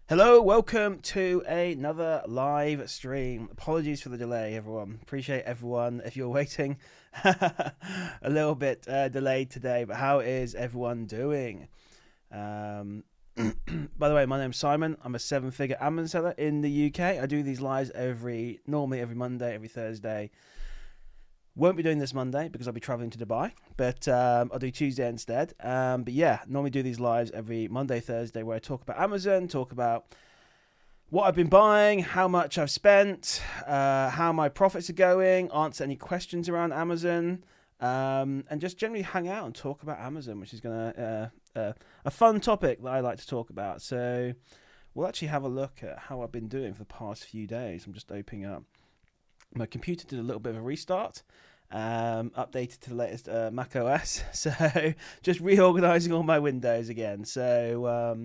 Hello, welcome to another live stream. Apologies for the delay, everyone. Appreciate everyone if you're waiting. A little bit delayed today, but how is everyone doing? Um, by the way, my name's Simon. I'm a seven-figure Amazon seller in the UK. I do these lives normally every Monday, every Thursday. Won't be doing this Monday because I'll be traveling to Dubai, but I'll do Tuesday instead. But yeah, normally do these lives every Monday, Thursday, where I talk about Amazon, talk about what I've been buying, how much I've spent, how my profits are going, answer any questions around Amazon, and just generally hang out and talk about Amazon, which is a fun topic that I like to talk about. So we'll actually have a look at how I've been doing for the past few days. I'm just opening up. My computer did a little bit of a restart, updated to the latest Mac OS, so just reorganizing all my windows again. But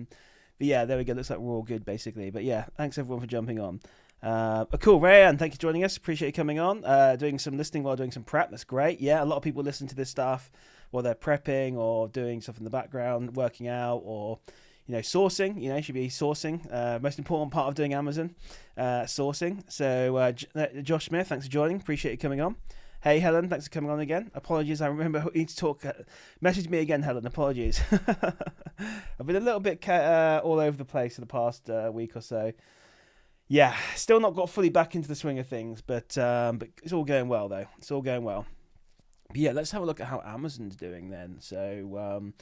yeah, there we go. Looks like we're all good, basically. But yeah, thanks everyone for jumping on. Cool, Rayanne, thank you for joining us. Appreciate you coming on. Doing some listening while doing some prep. That's great. Yeah, a lot of people listen to this stuff while they're prepping or doing stuff in the background, working out, or sourcing. You should be sourcing. Most important part of doing Amazon, sourcing. So, Josh Smith, thanks for joining. Appreciate you coming on. Hey, Helen, thanks for coming on again. Apologies, I remember who needs to talk. Message me again, Helen. Apologies. I've been a little bit all over the place for the past week or so. Yeah, still not got fully back into the swing of things, but it's all going well, though. It's all going well. But yeah, let's have a look at how Amazon's doing then. So,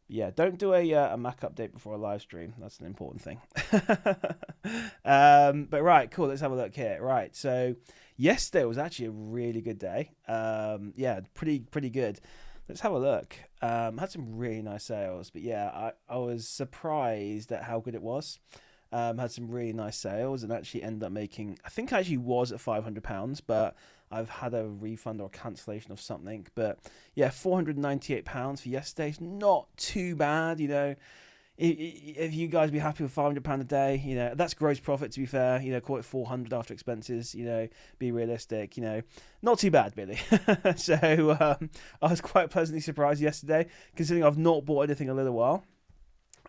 yeah, don't do a Mac update before a live stream. That's an important thing. But right, cool. Let's have a look here. Right, so yesterday was actually a really good day. Yeah, pretty good. Let's have a look. Had some really nice sales, but yeah, I was surprised at how good it was. Had some really nice sales and actually ended up making. I think I actually was at £500, but I've had a refund or a cancellation of something. But yeah, £498 for yesterday is not too bad. If you guys be happy with £500 a day, that's gross profit. To be fair, call it 400 after expenses. Be realistic. Not too bad really. So I was quite pleasantly surprised yesterday, considering I've not bought anything in a little while.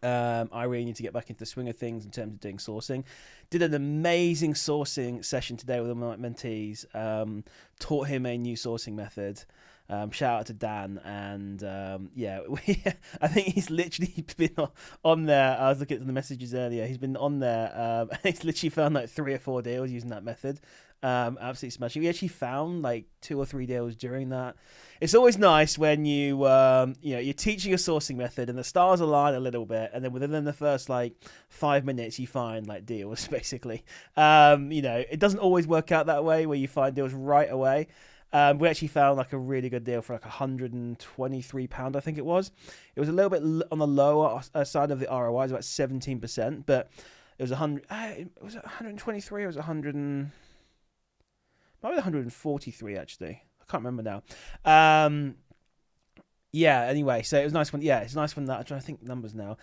I really need to get back into the swing of things in terms of doing sourcing. Did an amazing sourcing session today with one of my mentees. Taught him a new sourcing method. Shout out to Dan, and yeah, I think he's literally been on there. I was looking at the messages earlier. He's been on there, and he's literally found like 3 or 4 deals using that method. Absolutely smashing. We actually found like 2 or 3 deals during that. It's always nice when you're teaching a sourcing method and the stars align a little bit, and then within the first like 5 minutes you find like deals basically. It doesn't always work out that way where you find deals right away. We actually found like a really good deal for like £123, I think it was. It was a little bit on the lower side of the ROI, it was about 17%, but it was 100. Was it 123 or was it 100? Maybe 143 actually. I can't remember now. Yeah. Anyway, so it was nice when. Yeah, it's nice when that. I'm trying to think numbers now.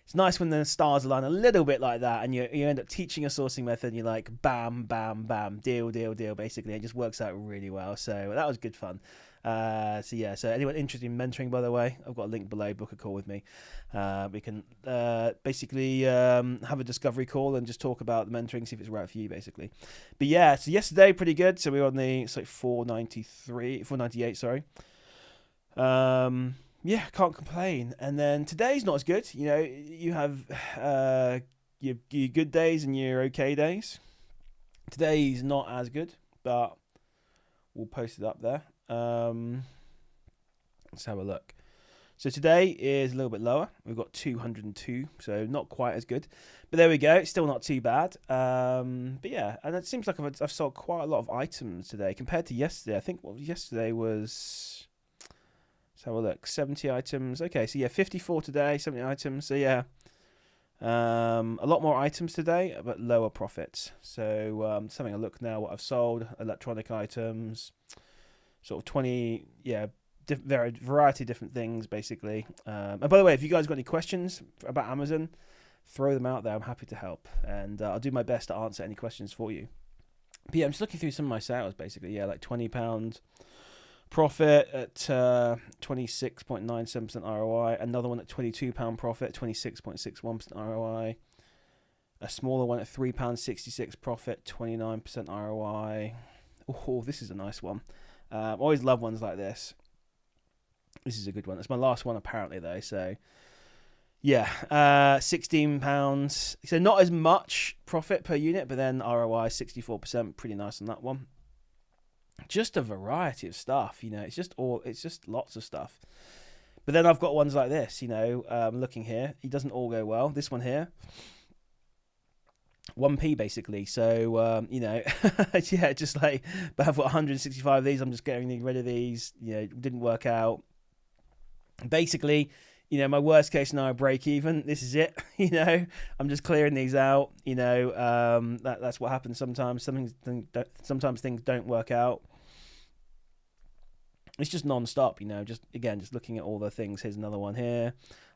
It's nice when the stars align a little bit like that, and you end up teaching a sourcing method, and you're like, bam, bam, bam, deal, basically. It just works out really well. So that was good fun. So anyone interested in mentoring, by the way, I've got a link below. Book a call with me. We can basically have a discovery call and just talk about the mentoring, see if it's right for you, basically. But yeah, so yesterday pretty good. So we were on it's like 498, sorry. Yeah, can't complain. And then today's not as good. You have your good days and your okay days. Today's not as good, but we'll post it up there. Let's have a look. So today is a little bit lower. We've got 202, so not quite as good. But there we go. It's still not too bad. But yeah, and it seems like I've sold quite a lot of items today compared to yesterday. I think yesterday was... Let's have a look. 70 items. Okay, so yeah, 54 today, 70 items. So yeah, a lot more items today, but lower profits. So just having a look now what I've sold. Electronic items, sort of 20, yeah, variety of different things, basically. And by the way, if you guys got any questions about Amazon, throw them out there. I'm happy to help. And I'll do my best to answer any questions for you. But yeah, I'm just looking through some of my sales, basically. Yeah, like £20 profit at 26.97% ROI. Another one at £22 profit, 26.61% ROI. A smaller one at £3.66 profit, 29% ROI. Oh, this is a nice one. Always love ones like this. This is a good one. It's my last one apparently though, so yeah, £16. So not as much profit per unit, but then ROI 64%, pretty nice on that one. Just a variety of stuff, it's just lots of stuff. But then I've got ones like this, looking here, it doesn't all go well. This one here, 1p basically. So yeah, just like, but I've got 165 of these. I'm just getting rid of these. Didn't work out. Basically, my worst case scenario, break even. This is it. I'm just clearing these out. That's what happens sometimes. Sometimes things don't work out. It's just non-stop. Just looking at all the things. Here's another one here,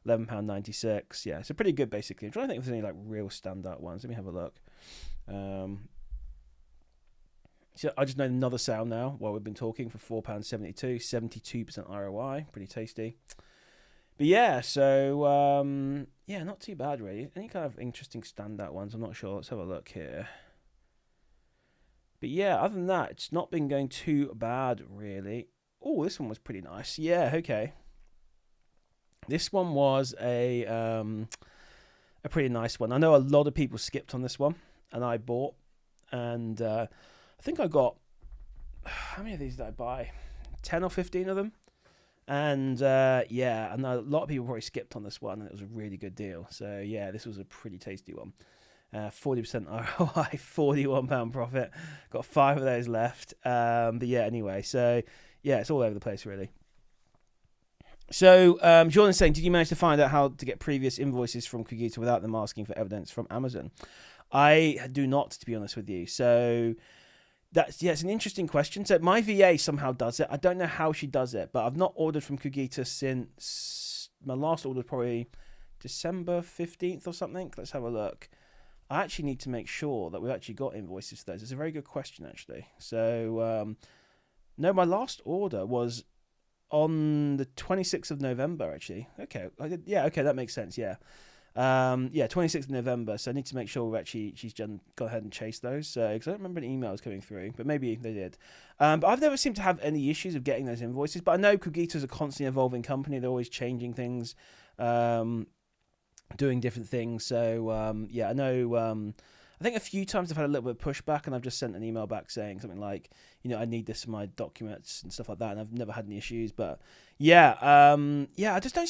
£11.96. Yeah, so pretty good basically. I'm trying to think if there's any like real standout ones. Let me have a look. So I just know another sale now while we've been talking for £4.72, 72% ROI, pretty tasty. But yeah, so not too bad really. Any kind of interesting standout ones? I'm not sure. Let's have a look here. But yeah, other than that, it's not been going too bad really. Oh, this one was pretty nice. Yeah, okay. This one was a pretty nice one. I know a lot of people skipped on this one, and I bought, and I think I got, how many of these did I buy? 10 or 15 of them. And I know a lot of people probably skipped on this one, and it was a really good deal. So yeah, this was a pretty tasty one. 40% ROI, £41 profit. Got 5 of those left. But yeah, anyway, so yeah, it's all over the place really. So Jordan's saying, did you manage to find out how to get previous invoices from Cogito without them asking for evidence from Amazon? I do not, to be honest with you. So it's an interesting question. So my VA somehow does it. I don't know how she does it, but I've not ordered from Cogito since my last order was probably December 15th or something. Let's have a look. I actually need to make sure that we've actually got invoices for those. It's a very good question, actually. So, no, my last order was on the 26th of November, actually. Okay, okay, that makes sense, yeah. 26th of November, so I need to make sure she's gone ahead and chased those, because I don't remember any emails coming through, but maybe they did. But I've never seemed to have any issues of getting those invoices, but I know Cogito's a constantly evolving company. They're always changing things, doing different things, so I know. I think a few times I've had a little bit of pushback, and I've just sent an email back saying something like, I need this for my documents and stuff like that, and I've never had any issues. But I just don't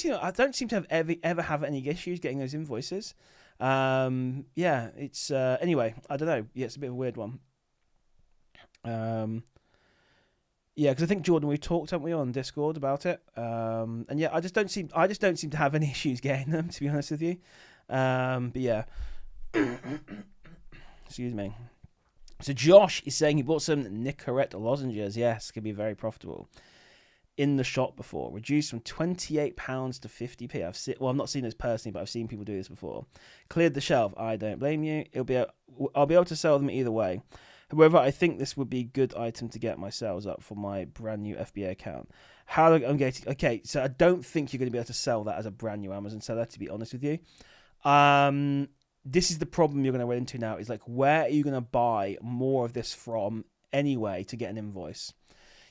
seem to have ever have any issues getting those invoices. It's anyway, I don't know. Yeah, it's a bit of a weird one. Because I think Jordan, we talked, haven't we, on Discord about it? And yeah, I just don't seem to have any issues getting them, to be honest with you. But yeah. Excuse me. So Josh is saying he bought some Nicorette lozenges. Yes, can be very profitable. In the shop before, reduced from £28 to 50p. I've not seen this personally, but I've seen people do this before. Cleared the shelf. I don't blame you. I'll be able to sell them either way. However, I think this would be a good item to get my sales up for my brand new FBA account. Okay, so I don't think you're going to be able to sell that as a brand new Amazon seller, to be honest with you. This is the problem you're going to run into now, is like, where are you going to buy more of this from anyway to get an invoice?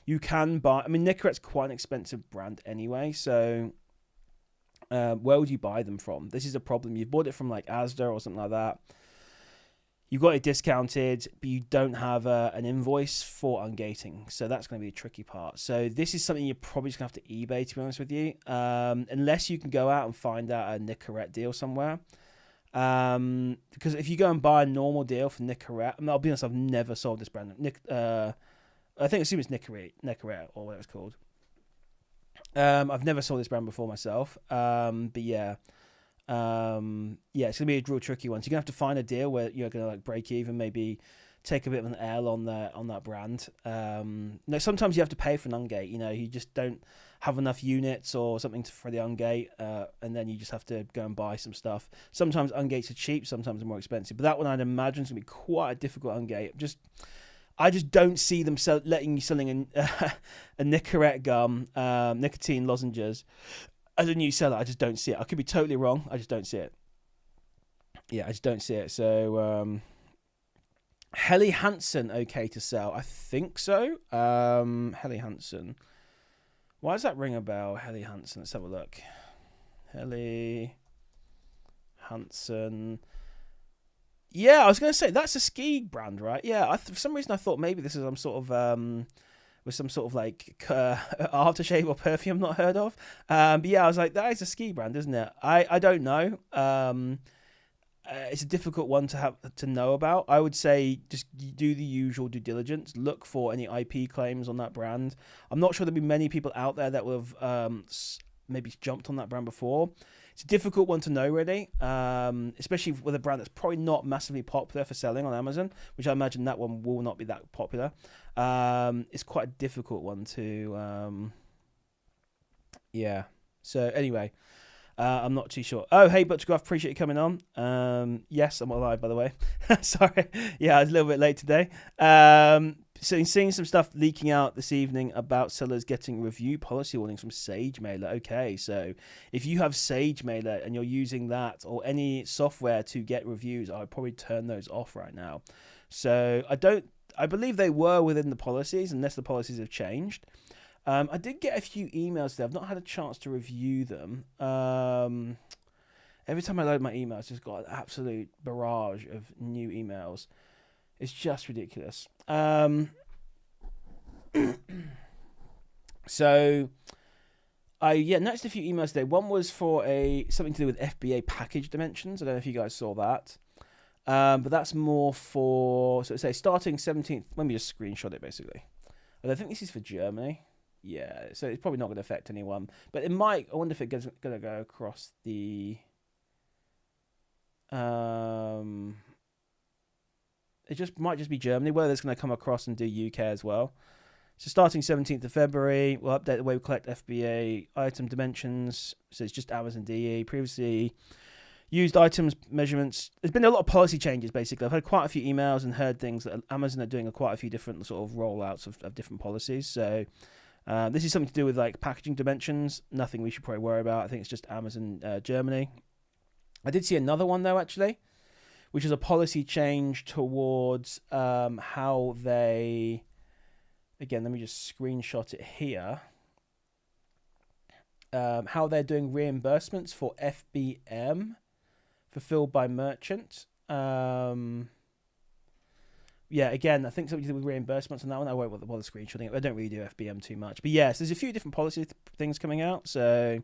You can buy, Nicorette's quite an expensive brand anyway, so where would you buy them from? This is a problem. You've bought it from like Asda or something like that. You've got it discounted, but you don't have an invoice for ungating, so that's going to be a tricky part. So this is something you're probably just going to have to eBay, to be honest with you, unless you can go out and find out a Nicorette deal somewhere. Because if you go and buy a normal deal for Nicorette, I'll be honest, I've never sold this brand. I assume it's Nicorette or whatever it's called. I've never sold this brand before myself. But yeah, it's gonna be a real tricky one. So you're gonna have to find a deal where you're gonna like break even, maybe take a bit of an L on that brand. Sometimes you have to pay for an ungate. You just don't have enough units or something for the ungate, and then you just have to go and buy some stuff. Sometimes ungates are cheap, sometimes they're more expensive. But that one, I'd imagine, is gonna be quite a difficult ungate. I just don't see them letting you selling a Nicorette gum, nicotine lozenges as a new seller. I just don't see it. I could be totally wrong. I just don't see it. Yeah, I just don't see it. So Helly Hansen, okay to sell? I think so. Helly Hansen. Why does that ring a bell? Helly Hansen. Let's have a look. Helly Hansen. Yeah, I was going to say that's a ski brand, right? Yeah, for some reason I thought maybe this is some sort of with some sort of like aftershave or perfume not heard of. But yeah, I was like, that is a ski brand, isn't it? I don't know. It's a difficult one to have to know about. I would say just do the usual due diligence. Look for any IP claims on that brand. I'm not sure there'll be many people out there that will have maybe jumped on that brand before. It's a difficult one to know, really, especially with a brand that's probably not massively popular for selling on Amazon, which I imagine that one will not be that popular. It's quite a difficult one to, yeah. So anyway, I'm not too sure. Oh, hey, Butchgraph, appreciate you coming on. Yes, I'm alive, by the way. Sorry. Yeah, I was a little bit late today. So seeing some stuff leaking out this evening about sellers getting review policy warnings from SageMailer. Okay, so if you have SageMailer and you're using that or any software to get reviews, I would probably turn those off right now. So I believe they were within the policies unless the policies have changed. I did get a few emails there. I've not had a chance to review them. Every time I load my emails, it's just got an absolute barrage of new emails. It's just ridiculous. So I noticed a few emails today. One was for something to do with FBA package dimensions. I don't know if you guys saw that. But that's more for, so it says starting 17th. Let me just screenshot it basically. I think this is for Germany. Yeah, so it's probably not going to affect anyone. But it might, I wonder if it's going to go across the... It might just be Germany, whether it's going to come across and do UK as well. So starting 17th of February, we'll update the way we collect FBA item dimensions. So it's just Amazon DE. Previously used items measurements. There's been a lot of policy changes, basically. I've had quite a few emails and heard things that Amazon are doing quite a few different sort of rollouts of different policies. So this is something to do with like packaging dimensions. Nothing we should probably worry about. I think it's just Amazon Germany. I did see another one though, actually, which is a policy change towards how they... Again, let me just screenshot it here. How they're doing reimbursements for FBM fulfilled by merchant. Yeah, again, I think something to do with reimbursements on that one. I won't bother screenshotting it. I don't really do FBM too much. But yes, there's a few different policy things coming out. So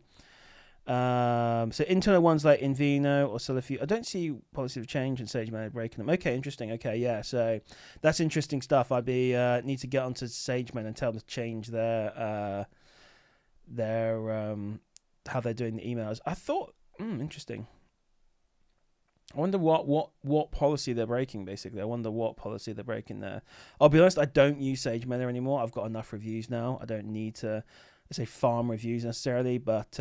internal ones like Invino or Solifew, I don't see policy of change and SageMailer breaking them. Okay, interesting. Okay, yeah, so that's interesting stuff. I'd need to get onto SageMailer and tell them to change their how they're doing the emails. I thought, interesting. I wonder what policy they're breaking, basically. I wonder what policy they're breaking there. I'll be honest, I don't use SageMailer anymore. I've got enough reviews now. I don't need to, say, farm reviews necessarily. But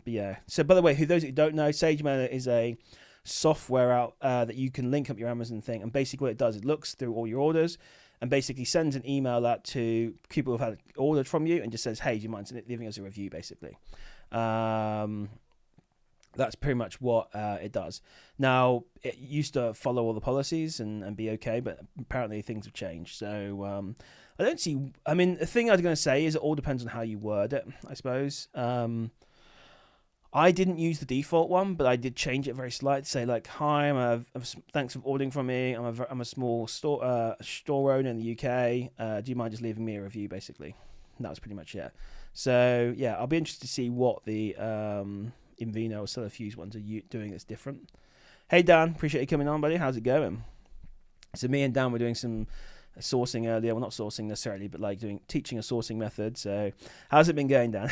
yeah. So, by the way, those who don't know, SageMailer is a software out that you can link up your Amazon thing. And basically what it does, it looks through all your orders and basically sends an email out to people who've had ordered from you and just says, hey, do you mind leaving us a review, basically. That's pretty much what it does. Now, it used to follow all the policies and be okay, but apparently things have changed. So I don't see... I mean, the thing I was going to say is it all depends on how you word it, I suppose. I didn't use the default one, but I did change it very slightly to say, like, hi, thanks for ordering from me. I'm a small store owner in the UK. Do you mind just leaving me a review, basically? And that was pretty much it. So, yeah, I'll be interested to see what the... Invino or Solifew ones are doing that's different. Hey Dan, appreciate you coming on, buddy. How's it going? So me and Dan were doing some sourcing earlier. Well, not sourcing necessarily, but like teaching a sourcing method. So how's it been going, Dan?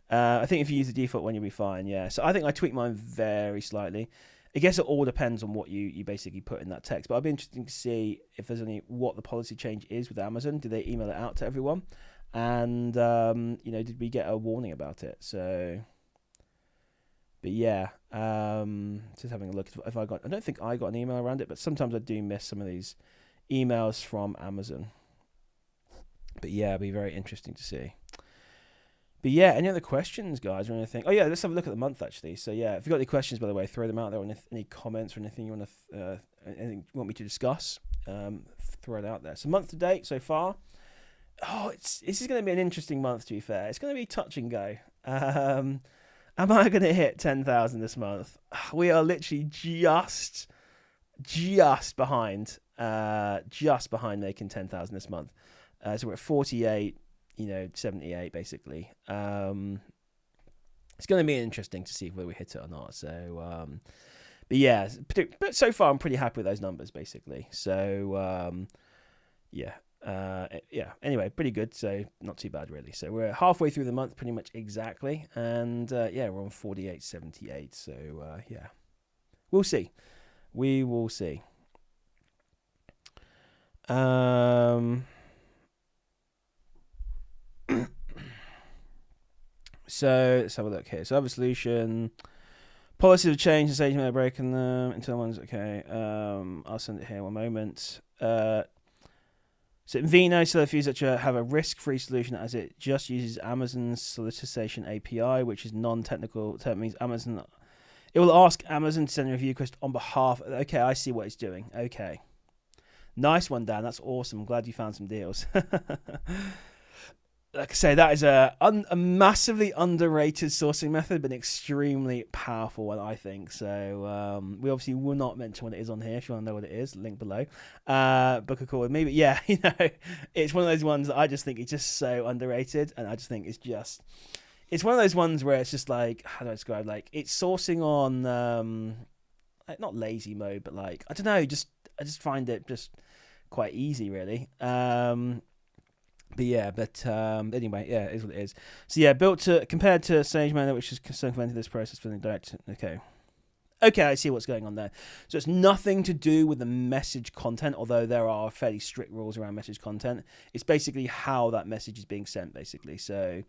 I think if you use the default one, you'll be fine. Yeah. So I think I tweaked mine very slightly. I guess it all depends on what you basically put in that text. But I'll be interested to see if there's what the policy change is with Amazon. Do they email it out to everyone? And did we get a warning about it? So, but yeah, just having a look if I don't think I got an email around it, but sometimes I do miss some of these emails from Amazon. But yeah, it'll be very interesting to see. But yeah, any other questions, guys, or anything? Oh yeah, let's have a look at the month actually. So yeah, if you've got any questions, by the way, throw them out there, or any comments or anything you want to, anything you want me to discuss, throw it out there. So month to date so far. Oh, this is going to be an interesting month. To be fair, it's going to be touch and go. Am I going to hit 10,000 this month? We are literally just behind, making 10,000 this month. So we're at 48. 78 basically. It's going to be interesting to see whether we hit it or not. So, but yeah, but so far I'm pretty happy with those numbers basically. So, yeah. Anyway, pretty good. So not too bad really. So we're halfway through the month, pretty much exactly, and yeah, we're on 48.78. So yeah, we'll see. We will see. So let's have a look here. So other solution. Policies have changed and stage may have broken them. Internal ones, okay. I'll send it here in one moment. So Invino, so if users have a risk-free solution as it just uses Amazon's solicitation API, which is non-technical. That means Amazon. It will ask Amazon to send a review request on behalf. Okay, I see what it's doing. Okay. Nice one, Dan. That's awesome. Glad you found some deals. Like I say, that is a massively underrated sourcing method, but an extremely powerful one, I think. So we obviously will not mention what it is on here. If you want to know what it is, link below. Book a call with me. But yeah, it's one of those ones that I just think is just so underrated, and I just think it's one of those ones where it's just like, how do I describe? Like it's sourcing on not lazy mode, but like I don't know, I just find it just quite easy, really. But yeah, anyway, yeah, it is what it is. So yeah, compared to SageMaker, which is circumventing this process for the direct. Okay, I see what's going on there. So it's nothing to do with the message content, although there are fairly strict rules around message content. It's basically how that message is being sent, basically. So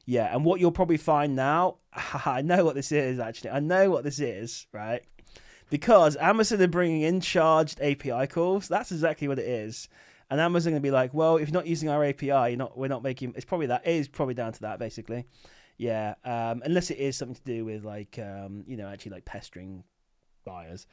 yeah, and what you'll probably find now, I know what this is actually. I know what this is, right? Because Amazon are bringing in charged API calls. That's exactly what it is. And Amazon going to be like, well, if you're not using our API, we're not making. It's probably that. It is probably down to that, basically. Yeah. Unless it is something to do with like, actually like pestering buyers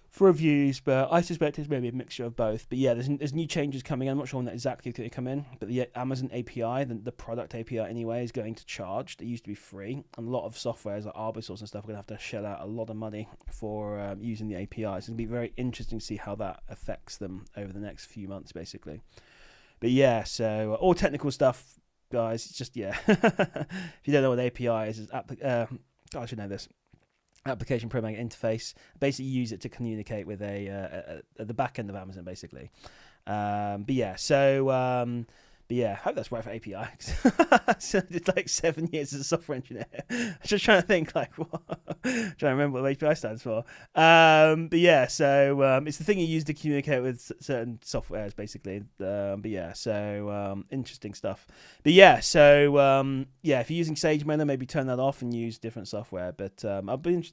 for reviews. But I suspect it's maybe a mixture of both. But yeah, there's new changes coming in. I'm not sure when that exactly going to come in. But the Amazon API, the product API anyway, is going to charge. It used to be free, and a lot of softwares like Arbisource and stuff are going to have to shell out a lot of money for using the API. So it's going to be very interesting to see how that affects them over the next few months, basically. But yeah, so all technical stuff, guys. It's just if you don't know what API is, I should know this. Application programming interface. Basically, use it to communicate with the back end of Amazon, basically. But yeah, I hope that's right for API. So it's like 7 years as a software engineer. I'm just trying to think, like, what? Trying to remember what API stands for. But yeah, so it's the thing you use to communicate with certain softwares, basically. But yeah, so interesting stuff. But yeah, so if you're using SageMaker, maybe turn that off and use different software. But I've been,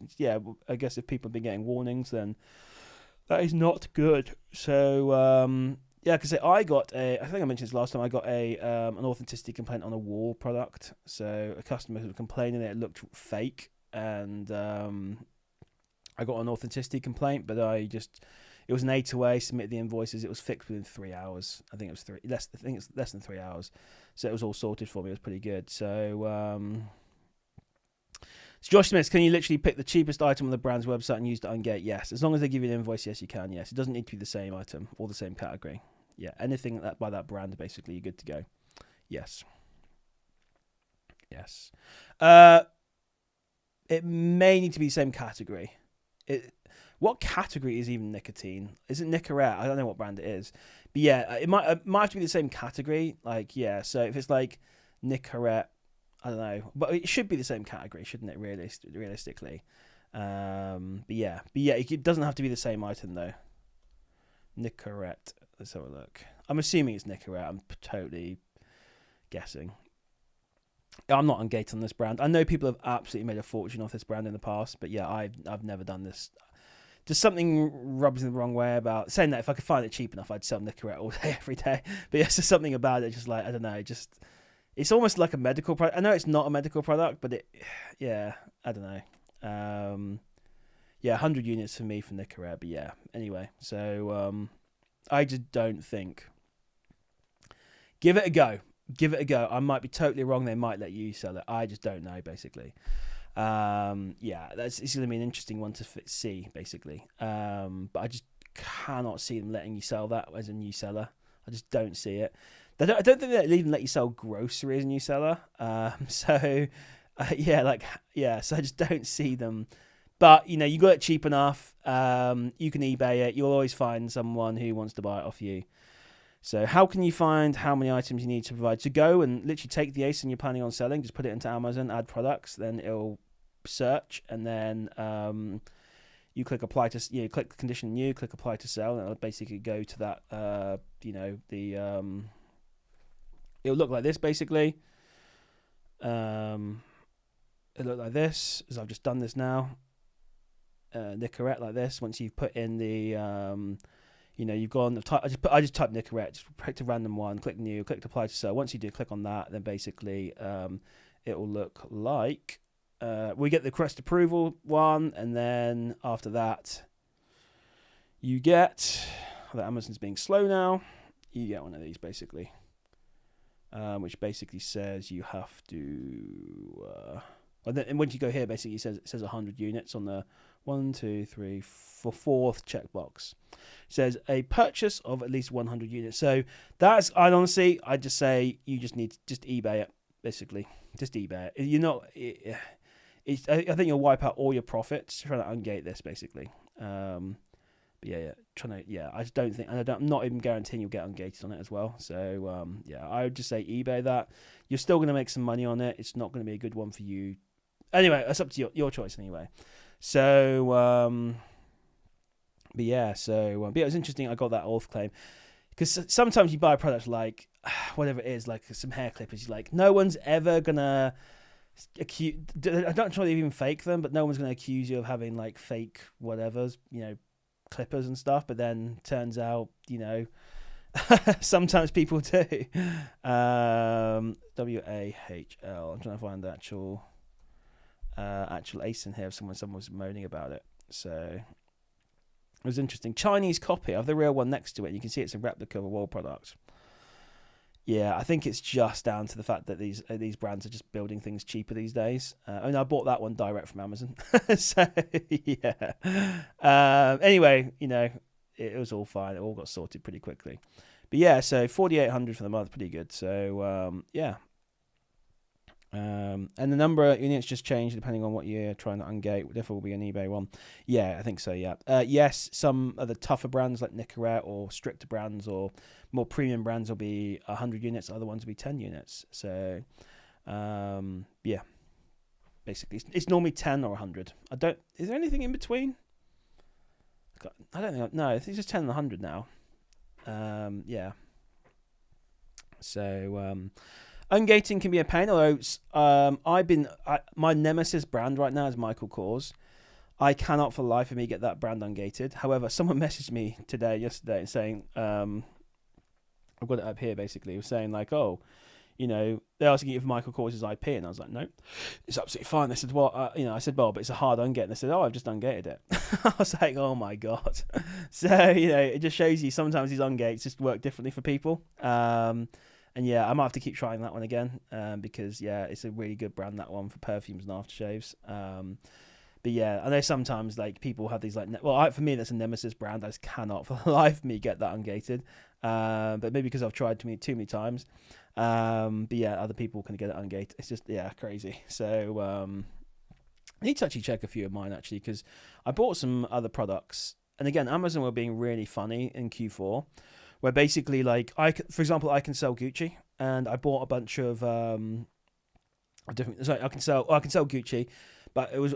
I guess if people have been getting warnings, then that is not good. So yeah, because I think I mentioned this last time, I got an authenticity complaint on a wall product. So a customer was complaining that it looked fake, and I got an authenticity complaint, but it was an A2A, submitted the invoices, it was fixed within 3 hours. I think it's less than 3 hours. So it was all sorted for me, it was pretty good. So Josh Smith, can you literally pick the cheapest item on the brand's website and use it on Ungate? Yes. As long as they give you an invoice, yes, you can. Yes. It doesn't need to be the same item or the same category. Yeah. Anything by that brand, basically, you're good to go. Yes. Yes. It may need to be the same category. What category is even nicotine? Is it Nicorette? I don't know what brand it is. But yeah, it might have to be the same category. Like, yeah. So if it's like Nicorette, I don't know, but it should be the same category, shouldn't it? Realistically, but yeah, it doesn't have to be the same item though. Nicorette. Let's have a look. I'm assuming it's Nicorette. I'm totally guessing. I'm not on Ungate on this brand. I know people have absolutely made a fortune off this brand in the past, but yeah, I've never done this. Just something rubs me the wrong way about saying that. If I could find it cheap enough, I'd sell Nicorette all day, every day. But yeah, it's just something about it. Just like, I don't know, just It's almost like a medical product. I know it's not a medical product, but yeah, I don't know. Yeah, 100 units for me for Nicorette, but yeah. Anyway, so I just don't think. Give it a go. Give it a go. I might be totally wrong. They might let you sell it. I just don't know, basically. Yeah, it's going to be an interesting one to see, basically. But I just cannot see them letting you sell that as a new seller. I just don't see it. I don't think they'll even let you sell grocery as a new seller. So I just don't see them. But you got it cheap enough. You can eBay it. You'll always find someone who wants to buy it off you. So how can you find how many items you need to provide? To go and literally take the ASIN you're planning on selling, just put it into Amazon, add products, then it'll search, and then you click apply to, click condition new, click apply to sell, and it'll basically go to that, it'll look like this basically. It'll look like this, as I've just done this now. Nicorette like this. Once you've put in the, you've gone. I just typed Nicorette, just picked a random one, click new, click apply to sell. Once you do click on that, then basically it will look like we get the request approval one, and then after that, you get that Amazon's being slow now. You get one of these basically, which basically says you have to. And once you go here, basically it says 100 units on the 4th checkbox. It says a purchase of at least 100 units. So that's, I'd just say you just need to just eBay it, basically. Just eBay it. You're not. I think you'll wipe out all your profits trying to ungate this, basically. But I just don't think, and I'm not even guaranteeing you'll get ungated on it as well. So I would just say eBay that. You're still going to make some money on it. It's not going to be a good one for you. Anyway, that's up to your choice anyway. So, but it was interesting. I got that auth claim because sometimes you buy products like whatever it is, like some hair clippers. You're like, no one's ever gonna accuse. I don't try to even fake them, but no one's gonna accuse you of having like fake whatever's, clippers and stuff. But then turns out, sometimes people do. WAHL. I'm trying to find the actual ASIN here. Someone was moaning about it. So it was interesting. Chinese copy. I have the real one next to it. You can see it's a replica of a Wall product. Yeah, I think it's just down to the fact that these brands are just building things cheaper these days. I bought that one direct from Amazon. So yeah. Anyway, it was all fine. It all got sorted pretty quickly. But yeah, so 4,800 for the month, pretty good. So yeah. And the number of units just changed depending on what you're trying to ungate. Therefore, will be an eBay one. Yeah, I think so. Yeah. Yes, some of the tougher brands like Nicorette or stricter brands or more premium brands will be 100 units. Other ones will be 10 units. So, yeah. Basically, it's normally 10 or 100. Is there anything in between? I don't think. No, I think it's just 10 and 100 now. Yeah. So. Ungating can be a pain, although my nemesis brand right now is Michael Kors. I cannot for the life of me get that brand ungated. However, someone messaged me yesterday, saying, I've got it up here basically, it was saying like, they're asking you for Michael Kors' IP, and I was like, no, it's absolutely fine. They said, well, I said, well, but it's a hard ungate. And they said, I've just ungated it. I was like, oh my God. So, it just shows you sometimes these ungates just work differently for people. And yeah, I might have to keep trying that one again because, yeah, it's a really good brand, that one, for perfumes and aftershaves. But yeah, I know sometimes like people have these for me, that's a nemesis brand. I just cannot for the life of me get that ungated. But maybe because I've tried too many times. But yeah, other people can get it ungated. It's just, yeah, crazy. So I need to actually check a few of mine actually because I bought some other products. And again, Amazon were being really funny in Q4. Where basically, for example, I can sell Gucci, and I bought a bunch of different. Sorry, I can sell Gucci, but it was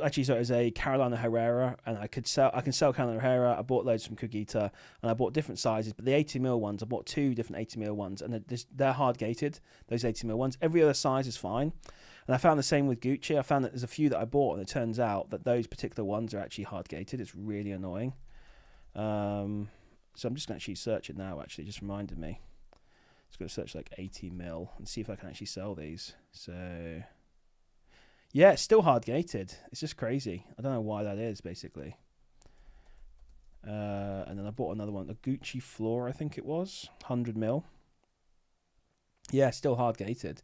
a Carolina Herrera, and I can sell Carolina Herrera. I bought loads from Kogita, and I bought different sizes. But the 80mm ones, I bought 2 different 80mm ones, and they're hard gated. Those 80mm ones, every other size is fine. And I found the same with Gucci. I found that there's a few that I bought, and it turns out that those particular ones are actually hard gated. It's really annoying. So I'm just going to actually search it now, actually, just reminded me. Just going to search like 80 mil and see if I can actually sell these. So yeah, it's still hard gated. It's just crazy. I don't know why that is, basically. And then I bought another one, a Gucci Flora, I think it was, 100 mil. Yeah, still hard gated.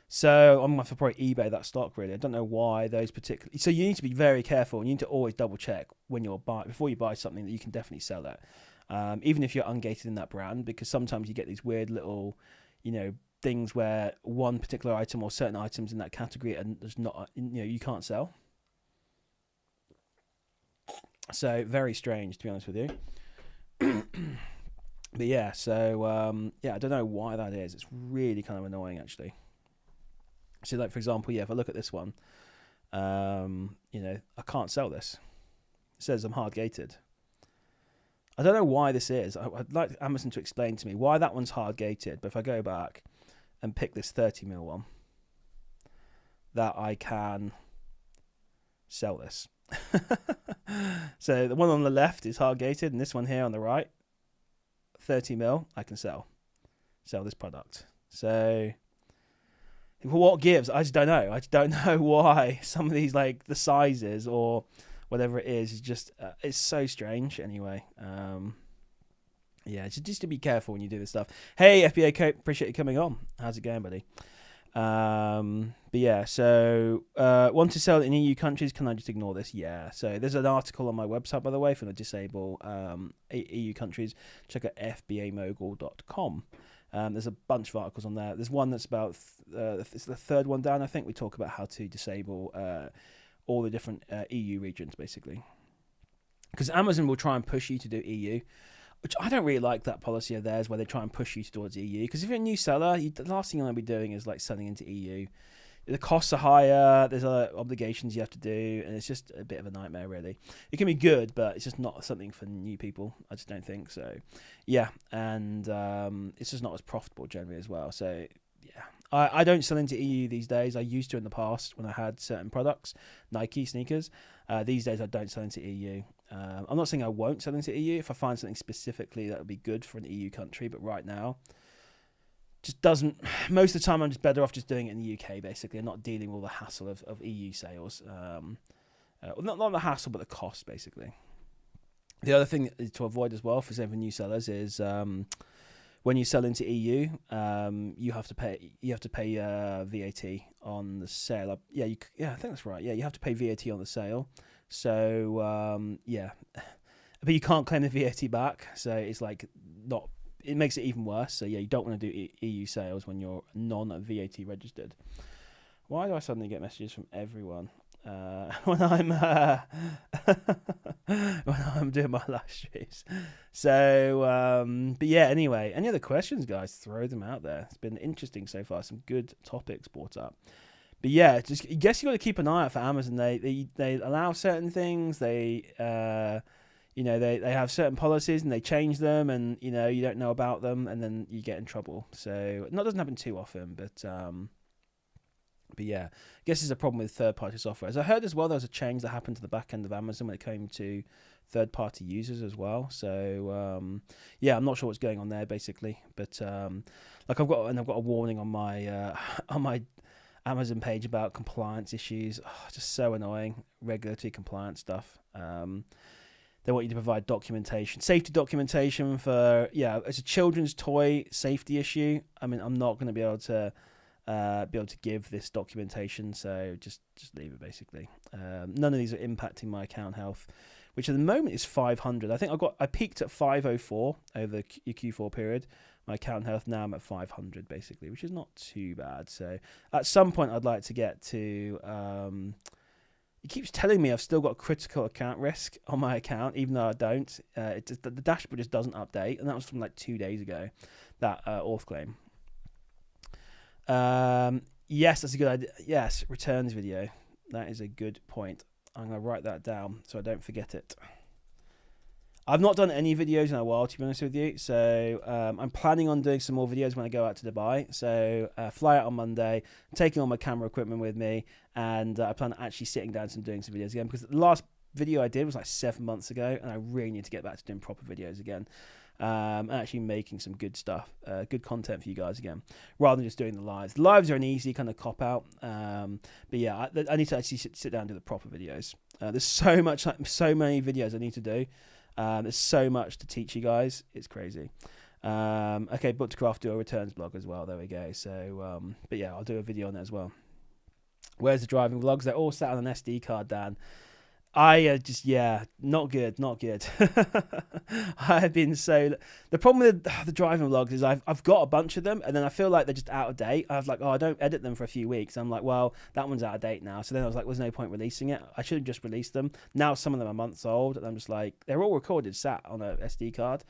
So I'm going to have to probably eBay that stock, really. I don't know why those particular. So you need to be very careful. You need to always double check when you're before you buy something that you can definitely sell it, even if you're ungated in that brand, because sometimes you get these weird little, things where one particular item or certain items in that category and there's not, you can't sell. So very strange, to be honest with you. But yeah, so I don't know why that is. It's really kind of annoying, actually. So, like, for example, if I look at this one, I can't sell this. It says I'm hard gated. I don't know why this is. I'd like Amazon to explain to me why that one's hard gated. But if I go back and pick this 30 mil one, that I can sell this. So the one on the left is hard gated, and this one here on the right, 30 mil, I can sell this product. So what gives? I just don't know. I just don't know why some of these, like the sizes or whatever it is just it's so strange. Anyway, just to be careful when you do this stuff. Hey, FBA Cope, appreciate you coming on. How's it going, buddy? So want to sell in EU countries, can I just ignore this? Yeah, so there's an article on my website, by the way, for the disable EU countries. Check out fbamogul.com. There's a bunch of articles on there. There's one that's about it's the third one down, I think. We talk about how to disable all the different EU regions, basically, because Amazon will try and push you to do EU, which I don't really like that policy of theirs, where they try and push you towards EU. Because if you're a new seller, the last thing you want to be doing is like selling into EU. The costs are higher. There's other obligations you have to do, and it's just a bit of a nightmare, really. It can be good, but it's just not something for new people. I just don't think so. Yeah, and it's just not as profitable generally as well. So yeah, I don't sell into EU these days. I used to in the past when I had certain products, Nike sneakers. These days I don't sell into EU. I'm not saying I won't sell into EU if I find something specifically that would be good for an EU country, but right now, just doesn't. Most of the time, I'm just better off just doing it in the UK, basically, and not dealing with all the hassle of EU sales. Not the hassle, but the cost, basically. The other thing to avoid as well for some new sellers is when you sell into EU, you have to pay VAT on the sale. I think that's right. Yeah, you have to pay VAT on the sale. So but you can't claim the VAT back. So it's like not. It makes it even worse. So yeah, you don't want to do EU sales when you're non-VAT registered. Why do I suddenly get messages from everyone when I'm doing my live streams? So but yeah, anyway, any other questions, guys? Throw them out there. It's been interesting so far. Some good topics brought up. But yeah, I guess you got to keep an eye out for Amazon. They allow certain things. They they have certain policies and they change them, and you don't know about them, and then you get in trouble. So that doesn't happen too often, but yeah, I guess it's a problem with third-party software. As I heard as well, there was a change that happened to the back end of Amazon when it came to third-party users as well. So I'm not sure what's going on there basically, but I've got a warning on my Amazon page about compliance issues. Just so annoying, regulatory compliance stuff. They want you to provide documentation, safety documentation for, it's a children's toy safety issue. I mean, I'm not going to be able to give this documentation, so just leave it basically. None of these are impacting my account health, which at the moment is 500. I think I peaked at 504 over the Q4 period. My account health, now I'm at 500 basically, which is not too bad. So at some point I'd like to get to it keeps telling me I've still got critical account risk on my account, even though I don't. The dashboard just doesn't update, and that was from like 2 days ago, that auth claim. Yes, that's a good idea. Yes, returns video. That is a good point. I'm going to write that down so I don't forget it. I've not done any videos in a while, to be honest with you, so I'm planning on doing some more videos when I go out to Dubai. So fly out on Monday, I'm taking all my camera equipment with me, and I plan on actually sitting down and doing some videos again, because the last video I did was like 7 months ago, and I really need to get back to doing proper videos again. and actually making some good stuff, good content for you guys again, rather than just doing the lives. The lives are an easy kind of cop out, but yeah, I need to actually sit down and do the proper videos. There's so many videos I need to do. There's so much to teach you guys. It's crazy. Okay, Book to Craft, do a returns blog as well. There we go. So, but yeah, I'll do a video on that as well. Where's the driving vlogs? They're all sat on an SD card, Dan. Not good. I have been so. The problem with the driving vlogs is I've got a bunch of them, and then I feel like they're just out of date. I was like, I don't edit them for a few weeks. I'm like, well, that one's out of date now. So then I was like, there's no point releasing it. I should have just released them. Now some of them are months old, and I'm just like, they're all recorded, sat on a SD card.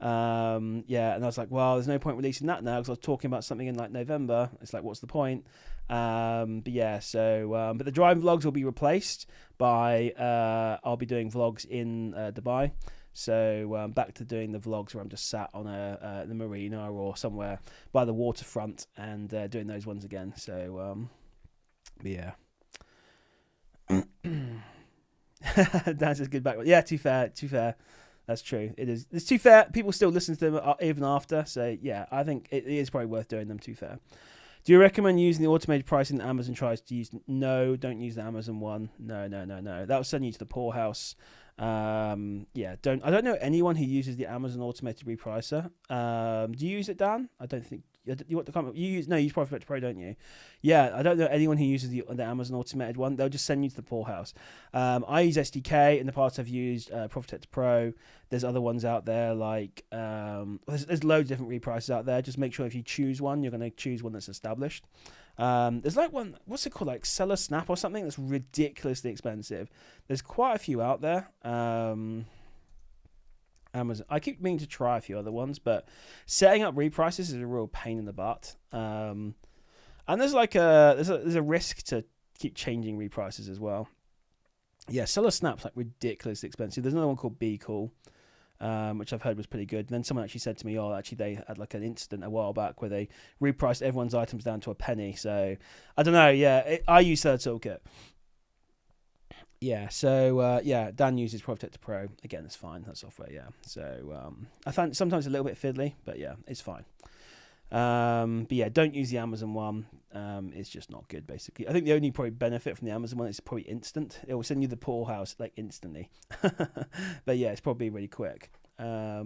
And I was like, well, there's no point releasing that now because I was talking about something in like November. It's like, what's the point? But the driving vlogs will be replaced by I'll be doing vlogs in Dubai. So back to doing the vlogs where I'm just sat on the marina or somewhere by the waterfront and doing those ones again. So Dan says good background. Yeah, too fair. That's true. It is. It's too fair. People still listen to them even after. So yeah, I think it is probably worth doing them. Too fair. Do you recommend using the automated pricing that Amazon tries to use? No, don't use the Amazon one. No. That will send you to the poorhouse. I don't know anyone who uses the Amazon automated repricer. Do you use it, Dan? I don't think you use Profit Pro, don't you? Yeah, I don't know anyone who uses the Amazon automated one. They'll just send you to the poorhouse. I use SDK. In the past, I've used Profit Pro. There's other ones out there like there's loads of different repricers out there. Just make sure if you choose one, you're going to choose one that's established. There's like one, what's it called, like Seller Snap or something that's ridiculously expensive. There's quite a few out there. Amazon. I keep meaning to try a few other ones, but setting up reprices is a real pain in the butt. And there's like there's a risk to keep changing reprices as well. Yeah, Seller Snap's like ridiculously expensive. There's another one called Be Cool, which I've heard was pretty good. And then someone actually said to me, actually they had like an incident a while back where they repriced everyone's items down to a penny. So I don't know. Yeah, I use Seller Toolkit. Yeah, so Dan uses Protector Pro. Again, it's fine. That software, yeah. So I find sometimes a little bit fiddly, but yeah, it's fine. But yeah, don't use the Amazon one. It's just not good, basically. I think the only probably benefit from the Amazon one is probably instant. It will send you the poorhouse like instantly. But yeah, it's probably really quick. Has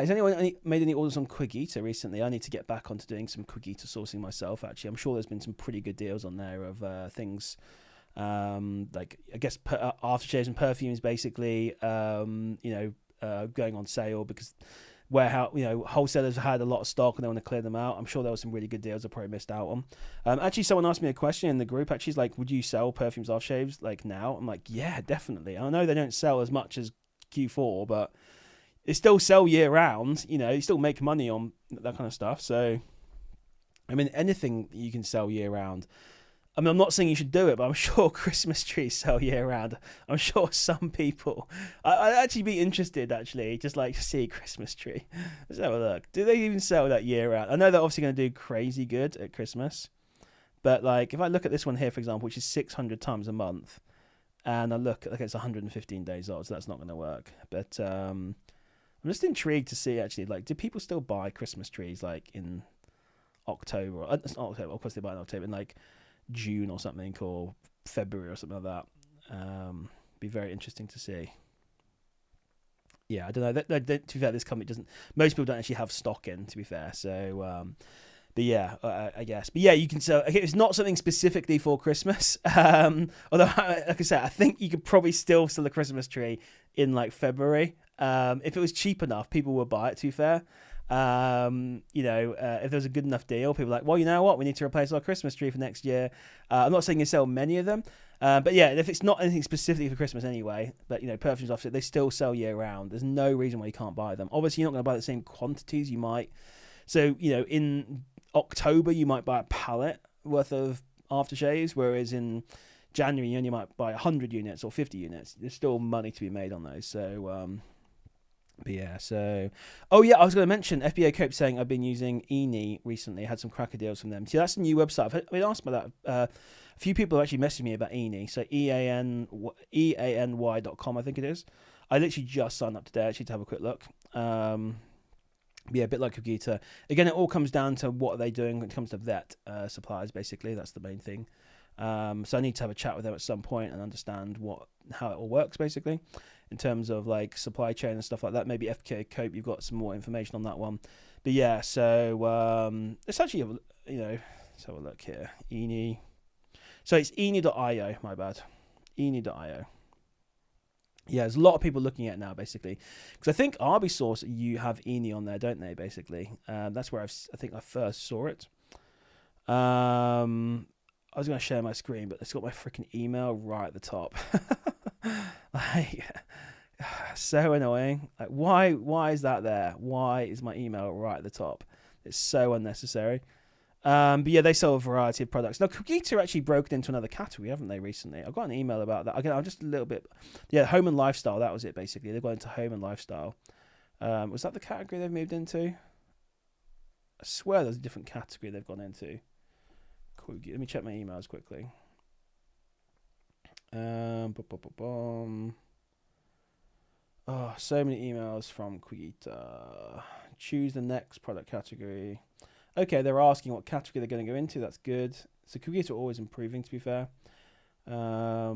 anyone made any orders on Quick Eater recently? I need to get back onto doing some Quick Eater sourcing myself, actually. I'm sure there's been some pretty good deals on there of things like, I guess, aftershaves and perfumes, basically, going on sale because wholesalers had a lot of stock and they want to clear them out. I'm sure there were some really good deals I probably missed out on. Actually, someone asked me a question in the group. Actually, like, would you sell perfumes, aftershaves, like, now? I'm like, yeah, definitely. I know they don't sell as much as Q4, but they still sell year round, you still make money on that kind of stuff. So, I mean, anything you can sell year round. I mean, I'm not saying you should do it, but I'm sure Christmas trees sell year round. I'm sure some people, I'd actually be interested, just like to see a Christmas tree. Let's have a look. Do they even sell that year round? I know they're obviously going to do crazy good at Christmas, but like, if I look at this one here, for example, which is 600 times a month, and I look, like, it's 115 days old, so that's not going to work. But, I'm just intrigued to see, actually, like, do people still buy Christmas trees, like, in October? It's not October, of course they buy in October, in, like, June or something, or February or something like that. Be very interesting to see. Yeah, I don't know. To be fair, this company doesn't... Most people don't actually have stock in, to be fair, so... But yeah, I guess. But yeah, you can sell... Okay, it's not something specifically for Christmas. Although, like I said, I think you could probably still sell a Christmas tree in, like, February. If it was cheap enough, people would buy it, to be fair. If there's a good enough deal, people are like, well, you know what? We need to replace our Christmas tree for next year. I'm not saying you sell many of them. But yeah, if it's not anything specifically for Christmas anyway, but, perfumes offset, they still sell year round. There's no reason why you can't buy them. Obviously, you're not going to buy the same quantities you might. So, in October, you might buy a pallet worth of aftershaves, whereas in January, you only might buy 100 units or 50 units. There's still money to be made on those. So, But yeah, so oh yeah, I was going to mention FBA Cope saying I've been using Eni recently. I had some cracker deals from them. See, that's a new website. I've been asked about that. A few people have actually messaged me about Eni. So EANY.com, I think it is. I literally just signed up today actually to have a quick look. Yeah, a bit like Cogito. Again, it all comes down to what are they doing when it comes to vet suppliers. Basically, that's the main thing. So I need to have a chat with them at some point and understand how it all works, basically, in terms of like supply chain and stuff like that. Maybe FBA Cope, you've got some more information on that one. But yeah, so it's actually, let's have a look here. Eni. So it's Eni.io, my bad. Eni.io. Yeah, there's a lot of people looking at it now, basically, because I think Arbisource, you have Eni on there, don't they? Basically, that's where I think I first saw it. I was going to share my screen, but it's got my freaking email right at the top. Like, so annoying. Like, why is that there? Why is my email right at the top? It's so unnecessary. But yeah, they sell a variety of products. Now, Cogito are actually broken into another category, haven't they, recently? I got an email about that. Again, I'm just a little bit... Yeah, home and lifestyle, that was it, basically. They've gone into home and lifestyle. Was that the category they've moved into? I swear there's a different category they've gone into. Let me check my emails quickly. Oh, so many emails from Cogito. Choose the next product category. Okay, they're asking what category they're going to go into. That's good. So Cogito are always improving, to be fair. I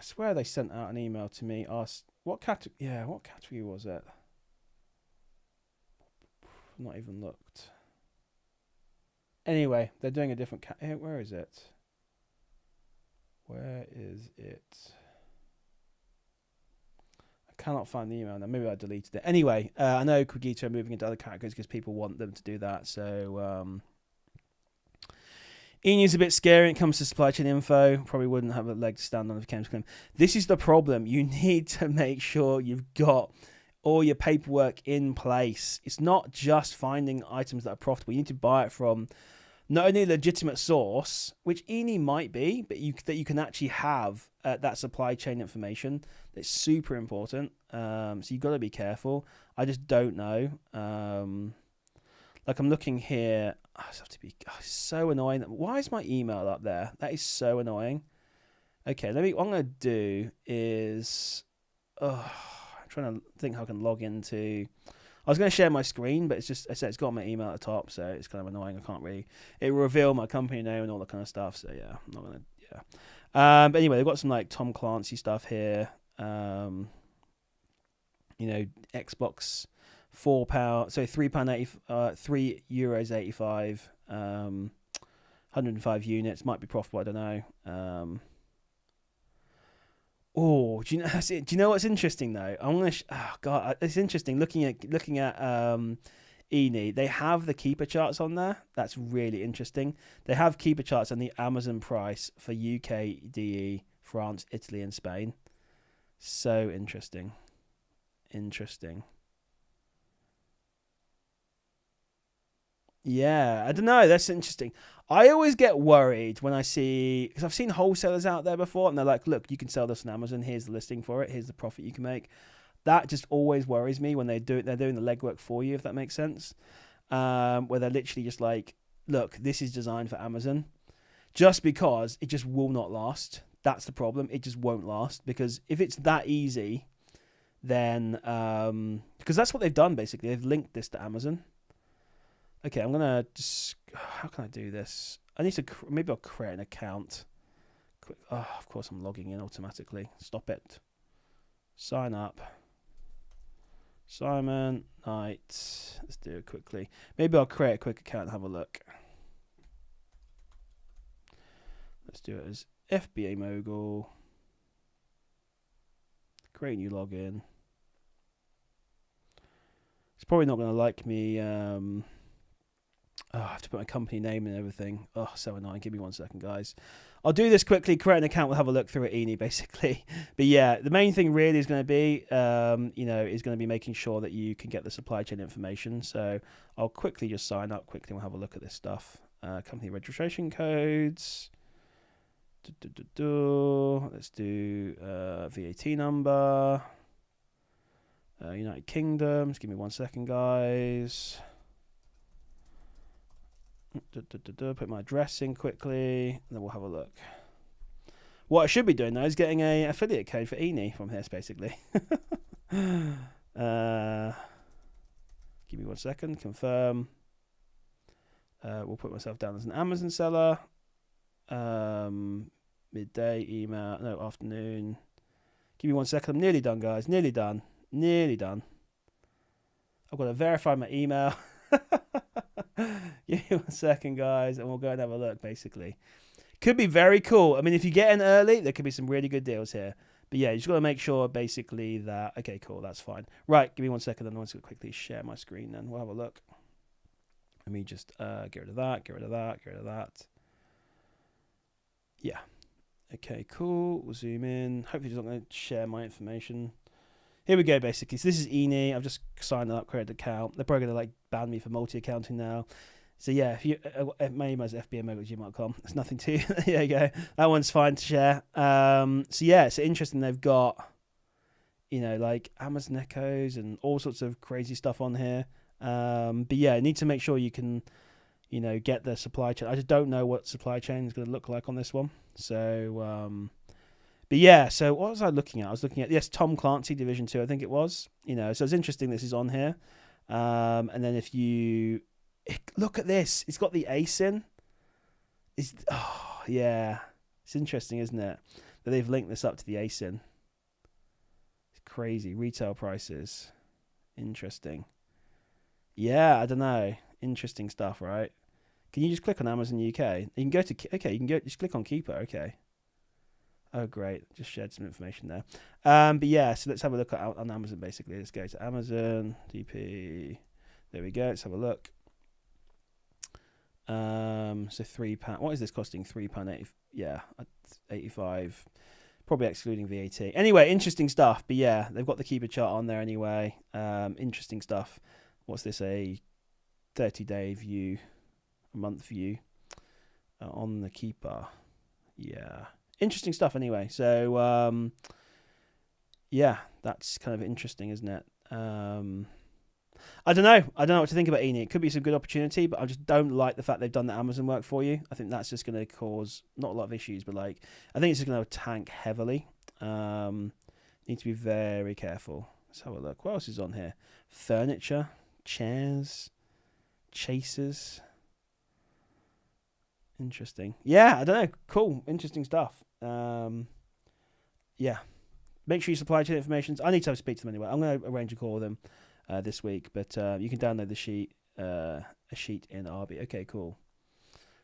swear they sent out an email to me. Asked what category? Yeah, what category was it? Not even looked. Anyway, they're doing a different where is it? Where is it? I cannot find the email now. Maybe I deleted it. Anyway, I know Cogito are moving into other categories because people want them to do that. So Eni is a bit scary when it comes to supply chain info. Probably wouldn't have a leg to stand on if it came to claim. This is the problem. You need to make sure you've got all your paperwork in place. It's not just finding items that are profitable. You need to buy it from not only a legitimate source, which Eni might be, but that you can actually have that supply chain information. That's super important. So you've got to be careful. I just don't know. Like I'm looking here. I have to be so annoying. Why is my email up there? That is so annoying. Okay, what I'm going to do is... I'm trying to think how I can log into... I was going to share my screen, but it's got my email at the top, so it's kind of annoying. I can't really... It will reveal my company name and all that kind of stuff, so yeah, I'm not going to... Yeah. But anyway, they've got some like Tom Clancy stuff here. Xbox £4, so £3.80, €3.85, 105 units, might be profitable, I don't know. Do you know what's interesting though? It's interesting looking at Eni. They have the keeper charts on there. That's really interesting. They have keeper charts on the Amazon price for UK, DE, France, Italy, and Spain. So interesting. Yeah, I don't know. That's interesting. I always get worried when I see, because I've seen wholesalers out there before, and they're like, "Look, you can sell this on Amazon. Here's the listing for it. Here's the profit you can make." That just always worries me when they're doing the legwork for you, if that makes sense. Where they're literally just like, "Look, this is designed for Amazon," just because it just will not last. That's the problem. It just won't last, because if it's that easy, then because that's what they've done basically. They've linked this to Amazon. Okay, I'm gonna just... How can I do this? I need to... Maybe I'll create an account. Quick. Oh, of course I'm logging in automatically. Stop it. Sign up. Simon Knight. Let's do it quickly. Maybe I'll create a quick account and have a look. Let's do it as FBA Mogul. Create new login. It's probably not going to like me... I have to put my company name and everything. Oh, so annoying. Give me 1 second, guys. I'll do this quickly. Create an account. We'll have a look through at Eni, basically. But yeah, the main thing really is going to be, is going to be making sure that you can get the supply chain information. So I'll quickly just sign up quickly and we'll have a look at this stuff. Company registration codes. Let's do VAT number. United Kingdom. Just give me 1 second, guys. Put my address in quickly, and then we'll have a look. What I should be doing though is getting a affiliate code for Eni from this, basically. Give me 1 second. Confirm. We'll put myself down as an Amazon seller. Midday email. No, afternoon. Give me 1 second. I'm nearly done, guys. Nearly done. Nearly done. I've got to verify my email. Give me 1 second, guys, and we'll go and have a look, basically. Could be very cool. I mean, if you get in early, there could be some really good deals here. But yeah, you just got to make sure, basically, that... Okay, cool, that's fine. Right, give me 1 second, and I'm just going to quickly share my screen, then. We'll have a look. Let me just get rid of that, get rid of that, get rid of that. Yeah. Okay, cool. We'll zoom in. Hopefully it's not going to share my information. Here we go, basically. So this is Eni. I've just signed up, created an account. They're probably going to like ban me for multi-accounting now. So yeah, if you my email is fbmo@gmail.com. There's nothing to. There you go. That one's fine to share. So yeah, it's interesting. They've got, like Amazon Echoes and all sorts of crazy stuff on here. But yeah, you need to make sure you can, get the supply chain. I just don't know what supply chain is going to look like on this one. So, but yeah, so what was I looking at? I was looking at, yes, Tom Clancy Division 2, I think it was. So it's interesting this is on here. And then if you look at this, it's got the ASIN. Yeah, it's interesting, isn't it? That they've linked this up to the ASIN. It's crazy. Retail prices. Interesting. Yeah, I don't know. Interesting stuff, right? Can you just click on Amazon UK? You can go to, you can just click on Keeper, okay. Oh, great. Just shared some information there. But yeah, so let's have a look on Amazon, basically. Let's go to Amazon, DP. There we go. Let's have a look. So £3. What is this costing? £3.80. Yeah, 85. Probably excluding VAT. Anyway, interesting stuff. But yeah, they've got the Keeper chart on there anyway. Interesting stuff. What's this? A 30-day view, a month view on the Keeper. Yeah. Interesting stuff anyway. So, yeah, that's kind of interesting, isn't it? I don't know. I don't know what to think about Eni. It could be some good opportunity, but I just don't like the fact they've done the Amazon work for you. I think that's just going to cause not a lot of issues, but I think it's just going to tank heavily. Need to be very careful. Let's have a look. What else is on here? Furniture, chairs, chasers. Interesting. Yeah, I don't know. Cool. Interesting stuff. Yeah. Make sure you supply chain information. I need to speak to them anyway. I'm going to arrange a call with them this week, but you can download the sheet, a sheet in Arby. Okay, cool.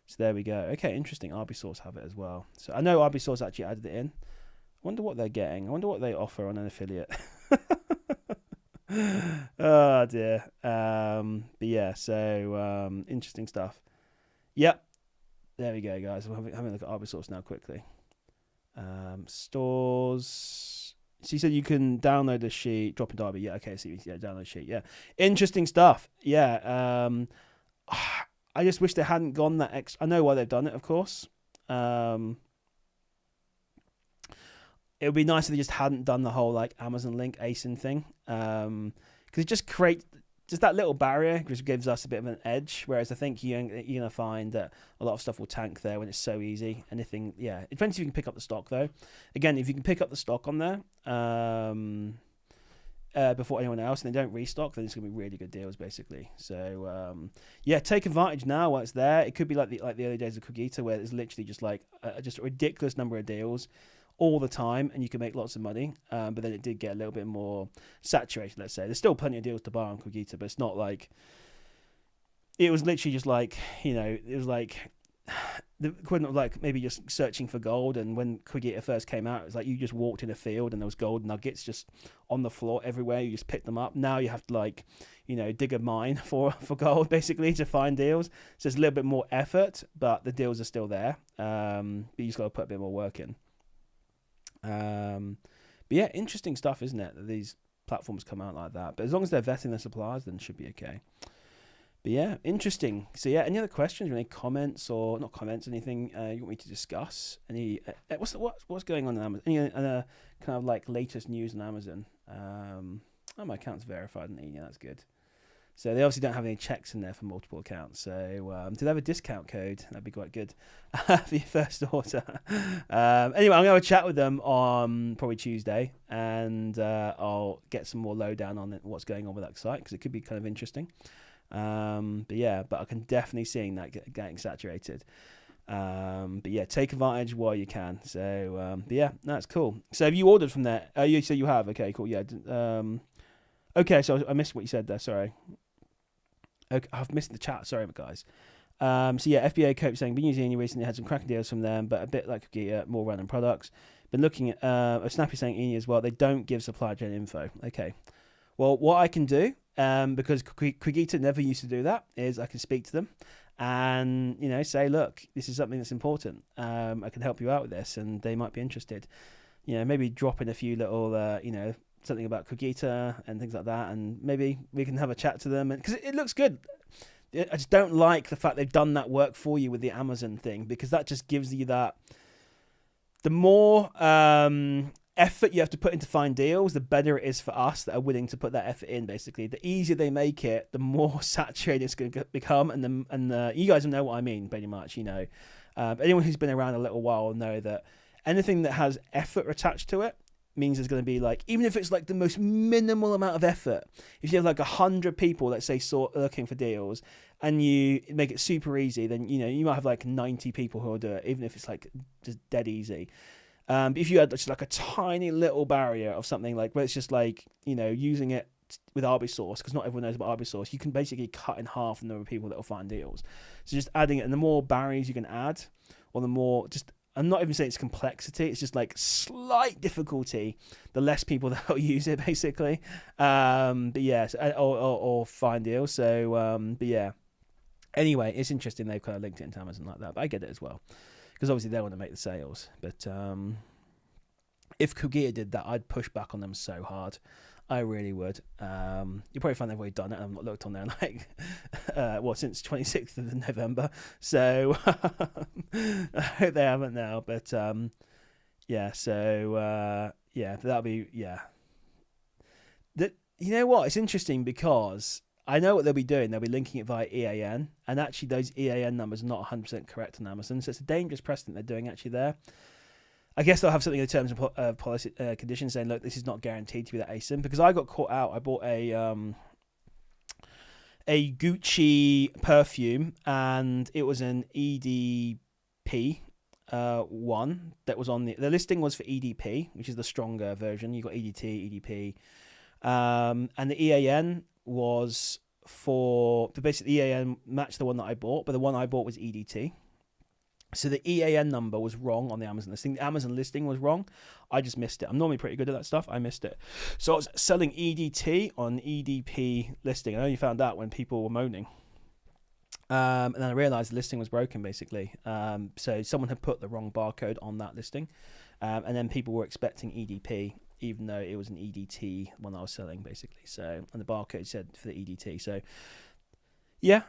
So there we go. Okay, interesting. Arby Source have it as well. So I know Arby Source actually added it in. I wonder what they're getting. I wonder what they offer on an affiliate. Oh dear. But yeah, so interesting stuff. Yep. There we go, guys. I'm having a look at Arby Source now quickly. Stores. So you said you can download the sheet, drop into Arby. Yeah, okay. So yeah, download sheet. Yeah, interesting stuff. Yeah. I just wish they hadn't gone that extra. I know why they've done it, of course. It would be nice if they just hadn't done the whole Amazon link ASIN thing, because it just creates just that little barrier, which gives us a bit of an edge. Whereas I think you're gonna find that a lot of stuff will tank there when it's so easy. Anything, yeah. It depends if you can pick up the stock though. Again, if you can pick up the stock on there before anyone else, and they don't restock, then it's gonna be really good deals, basically. So yeah, take advantage now while it's there. It could be like the early days of Cogito, where there's literally just just a ridiculous number of deals all the time, and you can make lots of money. But then it did get a little bit more saturated, let's say. There's still plenty of deals to buy on Cogito, but it's not like... It was literally just it was like the equivalent of maybe just searching for gold. And when Cogito first came out, it was like you just walked in a field and there was gold nuggets just on the floor everywhere. You just picked them up. Now you have to dig a mine for gold, basically, to find deals. So it's a little bit more effort, but the deals are still there. But you just got to put a bit more work in. But yeah, interesting stuff, isn't it, that these platforms come out like that? But as long as they're vetting their suppliers, then it should be okay. But yeah, interesting. So yeah, any other questions or any comments, or not comments, anything you want me to discuss? Any what's going on in Amazon? Any kind of latest news on Amazon? Oh, my account's verified and yeah, that's good. So they obviously don't have any checks in there for multiple accounts. So do they have a discount code? That'd be quite good for your first order. Anyway, I'm going to have a chat with them on probably Tuesday, and I'll get some more lowdown on what's going on with that site, because it could be kind of interesting. But I can definitely see that getting saturated. But yeah, take advantage while you can. So that's cool. So have you ordered from there? You say you have. Okay, cool. Yeah. Okay, so I missed what you said there. Sorry. Okay, I've missed the chat. Sorry, guys. FBA Cope saying, been using Enya recently, had some cracking deals from them, but a bit like more random products. Been looking at Snappy saying Enya as well. They don't give supply chain info. Okay. Well, what I can do, because Qigita never used to do that, is I can speak to them and say, look, this is something that's important. I can help you out with this, and they might be interested. Maybe drop in a few little something about Qigita and things like that, and maybe we can have a chat to them, because it looks good. I just don't like the fact they've done that work for you with the Amazon thing, because that just gives you that. The more effort you have to put in to find deals, the better it is for us that are willing to put that effort in. Basically, the easier they make it, the more saturated it's going to become, and you guys know what I mean, pretty much. Anyone who's been around a little while will know that anything that has effort attached to it means there's going to be, like, even if it's like the most minimal amount of effort, if you have like 100 people, let's say, looking for deals, and you make it super easy, then you might have like 90 people who will do it, even if it's like just dead easy. But if you had just like a tiny little barrier of something, like where it's just like using it with Arbisource, because not everyone knows about Arbisource, you can basically cut in half the number of people that will find deals. So just adding it, and the more barriers you can add, or the more, just, I'm not even saying it's complexity, it's just like slight difficulty, the less people that will use it, basically. Or find deals. So anyway, it's interesting they've kind of linked it into Amazon like that, but I get it as well, because obviously they want to make the sales. But if Qigita did that, I'd push back on them so hard. I really would. You probably find they've already done it. I've not looked on there since 26th of November. So I hope they haven't now. But that'll be, yeah. You know what? It's interesting, because I know what they'll be doing. They'll be linking it via EAN, and actually those EAN numbers are not 100% correct on Amazon. So it's a dangerous precedent they're doing actually there. I guess they'll have something in the terms of policy conditions saying, look, this is not guaranteed to be that ASIN, because I got caught out. I bought a Gucci perfume, and it was an EDP one that was on the listing was for EDP, which is the stronger version. You got EDT, EDP, and the EAN was for basically EAN matched the one that I bought, but the one I bought was EDT. So the EAN number was wrong on the Amazon listing. The Amazon listing was wrong. I just missed it. I'm normally pretty good at that stuff. I missed it. So I was selling EDT on EDP listing. I only found out when people were moaning. And then I realized the listing was broken, basically. So someone had put the wrong barcode on that listing. And then people were expecting EDP, even though it was an EDT one I was selling, basically. So, and the barcode said for the EDT. So, yeah,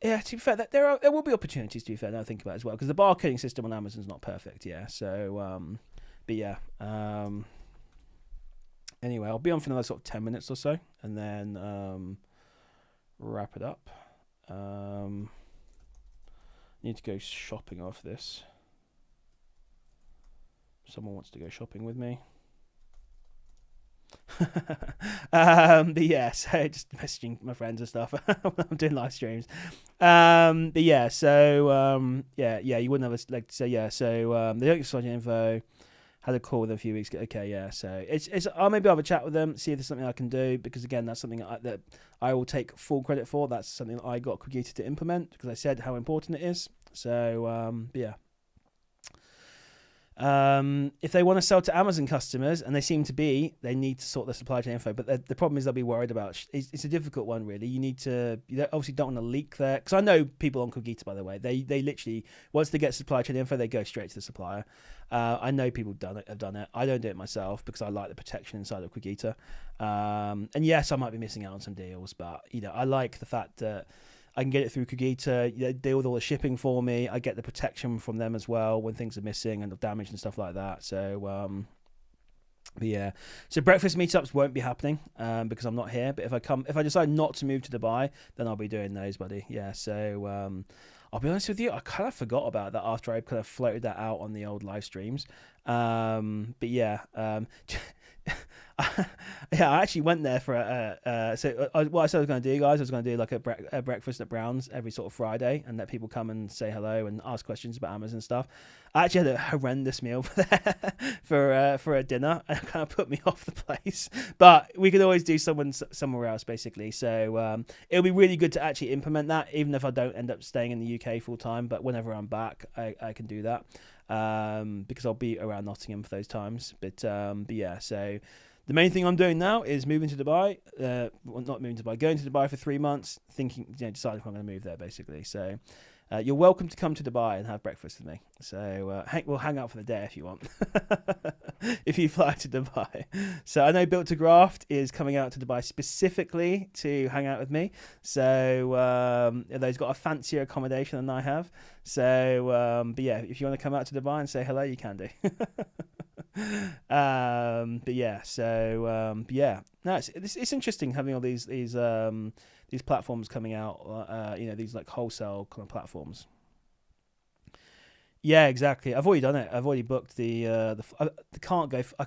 yeah, to be fair, there will be opportunities, to be fair, now I think about it as well, because the barcoding system on Amazon is not perfect, yeah. So, anyway, I'll be on for another sort of 10 minutes or so, and then wrap it up. Need to go shopping after this. Someone wants to go shopping with me. But yeah, so just messaging my friends and stuff when I'm doing live streams. You wouldn't have like to say, yeah. So they don't give us info. Had a call with them a few weeks ago. Okay, yeah. So it's I'll maybe have a chat with them, see if there's something I can do, because again, that's something that I will take full credit for. That's something that I got Qigita to implement, because I said how important it is. So if they want to sell to Amazon customers, and they seem to be, they need to sort the supply chain info. But the problem is they'll be worried about. It's a difficult one, really. You obviously don't want to leak there, because I know people on Qigita, by the way. They literally, once they get supply chain info, they go straight to the supplier. I know people have done it. I don't do it myself, because I like the protection inside of Qigita. And yes, I might be missing out on some deals, but I like the fact that I can get it through Qigita. They deal with all the shipping for me. I get the protection from them as well when things are missing and damaged and stuff like that. So, But yeah, so breakfast meetups won't be happening because I'm not here. But if I decide not to move to Dubai, then I'll be doing those, buddy. Yeah, so I'll be honest with you, I kind of forgot about that after I kind of floated that out on the old live streams. But yeah, yeah, I actually went there for what I said I was going to do, guys. I was going to do like a breakfast at Brown's every sort of Friday and let people come and say hello and ask questions about Amazon stuff. I actually had a horrendous meal for there for a dinner, and it kind of put me off the place. But we could always do somewhere else, basically. So it'll be really good to actually implement that, even if I don't end up staying in the UK full time. But whenever I'm back, I can do that because I'll be around Nottingham for those times. But yeah, so the main thing I'm doing now is moving to Dubai. Well, not moving to Dubai, going to Dubai for 3 months, thinking, deciding if I'm going to move there, basically. So you're welcome to come to Dubai and have breakfast with me. So we'll hang out for the day if you want, if you fly to Dubai. So I know Built to Graft is coming out to Dubai specifically to hang out with me. So they've got a fancier accommodation than I have. So, but yeah, if you want to come out to Dubai and say hello, you can do. But yeah, so yeah, no, it's interesting having all these platforms coming out, these like wholesale kind of platforms. Yeah, exactly. I've already done it. I've already booked I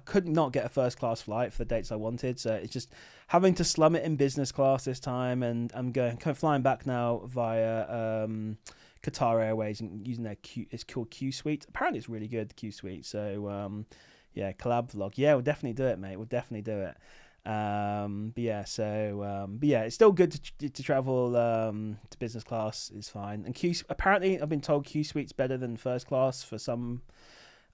could not get a first class flight for the dates I wanted, so it's just having to slum it in business class this time, and I'm flying back now via Qatar Airways and using it's called Q Suite. Apparently it's really good, the Q Suite. So yeah, collab vlog. Yeah, we'll definitely do it, mate. We'll definitely do it. But yeah, it's still good to travel to business class is fine. And apparently I've been told Q Suite's better than first class for some.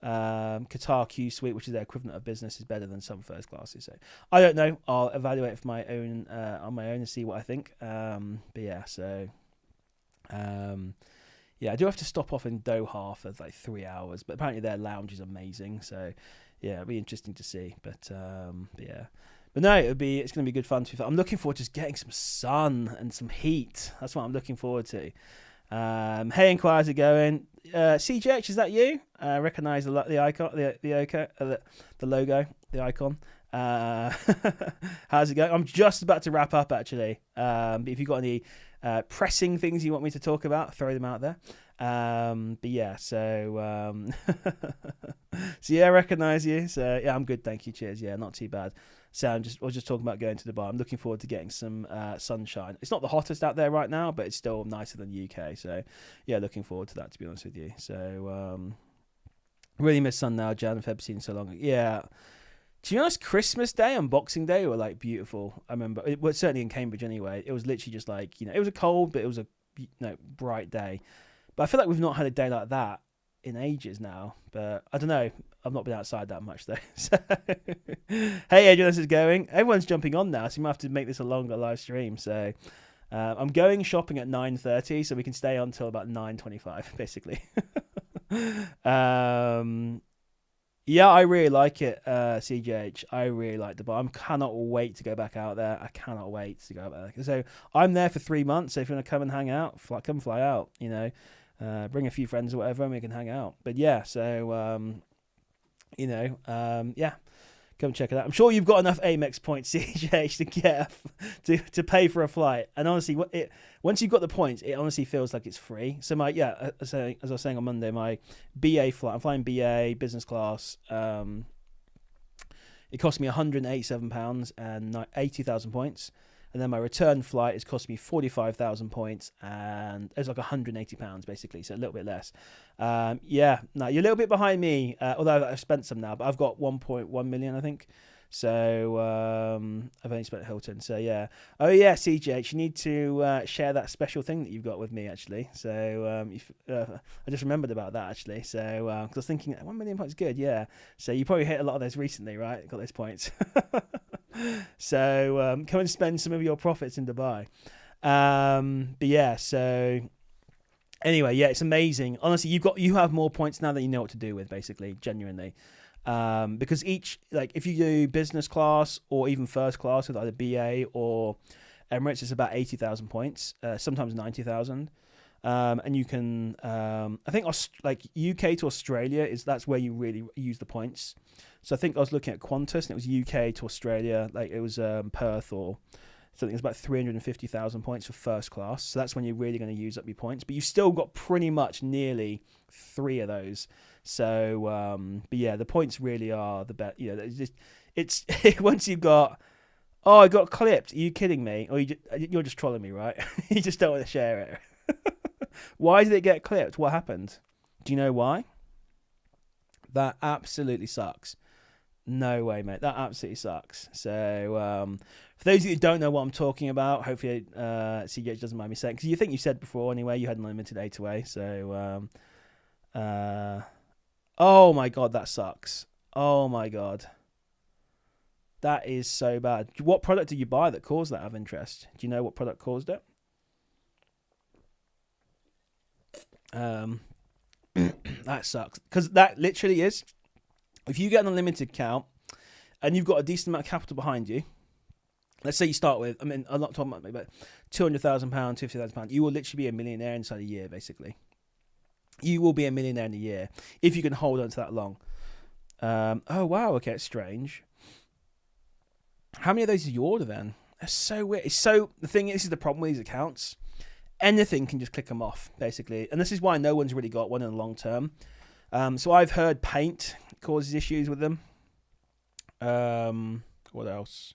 Qatar Q Suite, which is their equivalent of business, is better than some first classes. So I don't know. I'll evaluate it for my own on my own and see what I think. But yeah, so yeah, I do have to stop off in Doha for like 3 hours, but apparently their lounge is amazing. So yeah, it'll be interesting to see. But yeah. But no, it's going to be good fun. I'm looking forward to just getting some sun and some heat. That's what I'm looking forward to. Hey, inquires are going. CJH, is that you? Recognise the icon, the logo, the icon. How's it going? I'm just about to wrap up, actually. But if you've got any pressing things you want me to talk about, throw them out there. But yeah, so so yeah, I recognise you. So yeah, I'm good, thank you. Cheers. Yeah, not too bad. So I was just talking about going to Dubai. I'm looking forward to getting some sunshine. It's not the hottest out there right now, but it's still nicer than the UK. So yeah, looking forward to that, to be honest with you. So really miss sun now. Jan and Feb seen so long. Yeah. To be honest, Christmas Day and Boxing Day were like beautiful. I remember, certainly in Cambridge anyway. It was literally just like, it was a cold, but it was a bright day. But I feel like we've not had a day like that in ages now. But I don't know. I've not been outside that much though. So hey, Adrian, this is going. Everyone's jumping on now, so you might have to make this a longer live stream. So I'm going shopping at 9:30, so we can stay on till about 9:25, basically. Yeah, I really like it, CJH. I really like Dubai. I cannot wait to go back out there. I cannot wait to go back there. So I'm there for 3 months. So if you want to come and hang out, come fly out. Bring a few friends or whatever, and we can hang out. But yeah, so yeah, come check it out. I'm sure you've got enough Amex points, CJH, to get to pay for a flight. And honestly, once you've got the points, it honestly feels like it's free. So as I was saying on Monday, my BA flight, I'm flying BA business class. It cost me £187 and 80,000 points. And then my return flight has cost me 45,000 points, and it's like £180 basically, so a little bit less. Yeah, no, you're a little bit behind me, although I've spent some now, but I've got 1.1 million, I think. So I've only spent Hilton. So yeah. Oh yeah, CJH, you need to share that special thing that you've got with me, actually. So I just remembered about that, actually. So because I was thinking 1 million points is good, yeah. So you probably hit a lot of those recently, right? Got those points. So come and spend some of your profits in Dubai. But yeah, so anyway, yeah, it's amazing. Honestly, you have more points now that you know what to do with, basically, genuinely. Because if you do business class or even first class with either BA or Emirates, it's about 80,000 points, sometimes 90,000. And you can, I think, like UK to Australia that's where you really use the points. So I think I was looking at Qantas, and it was UK to Australia, like it was Perth or something. It was about 350,000 points for first class. So that's when you're really going to use up your points. But you've still got pretty much nearly 3 of those. So, but yeah, the points really are the best. You know, it's once you've got. Oh, I got clipped. Are you kidding me? Or you're just trolling me, right? You just don't want to share it. Why did it get clipped? What happened? Do you know why? That absolutely sucks. No way, mate. That absolutely sucks. So, for those of you who don't know what I'm talking about, hopefully CJ doesn't mind me saying, because you think you said before anyway, you had an unlimited A2A. So, oh my God, that sucks. Oh my God. That is so bad. What product did you buy that caused that, out of interest? Do you know what product caused it? That sucks, because that literally is, if you get an unlimited account and you've got a decent amount of capital behind you, let's say you start with, I mean, I'm not talking about maybe £200,000, £50,000, you will literally be a millionaire inside a year, basically. You will be a millionaire in a year if you can hold on to that long. Oh wow, okay, it's strange. How many of those did you order then? That's so weird. It's so, the thing is the problem with these accounts. Anything can just click them off, basically. And this is why no one's really got one in the long term. So I've heard Paint causes issues with them. What else?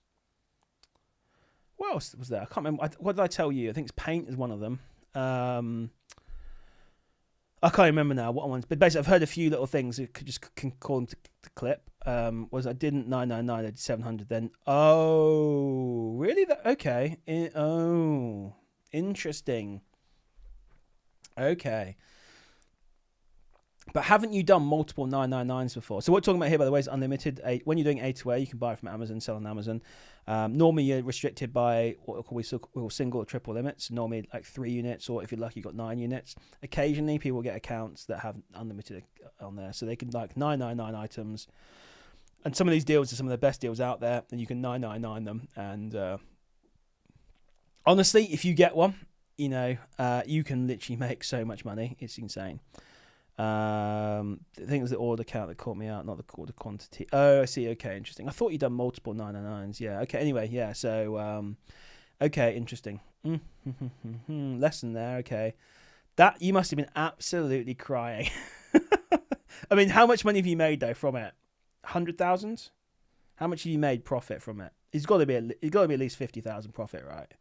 What else was there? I can't remember. What did I tell you? I think it's Paint is one of them. I can't remember now what ones, but basically I've heard a few little things that can call them to clip. Was I didn't 999, I did 700 then. Oh, really? Okay. Oh, interesting. Okay. But haven't you done multiple 999s before? So what we're talking about here, by the way, is unlimited. When you're doing A2A, you can buy it from Amazon, sell on Amazon. Normally, you're restricted by what we call single or triple limits. Normally, like 3 units, or if you're lucky, you've got 9 units. Occasionally, people get accounts that have unlimited on there. So they can like 999 items. And some of these deals are some of the best deals out there, and you can 999 them. And honestly, if you get one, you know, you can literally make so much money. It's insane. I think it was the order count that caught me out, not the order quantity. Oh, I see. Okay, interesting. I thought you'd done multiple 999s. Yeah. Okay. Anyway, yeah. So, okay, interesting. Lesson there. Okay, that you must have been absolutely crying. I mean, how much money have you made though from it? 100,000. How much have you made profit from it? It's got to be at least 50,000 profit, right?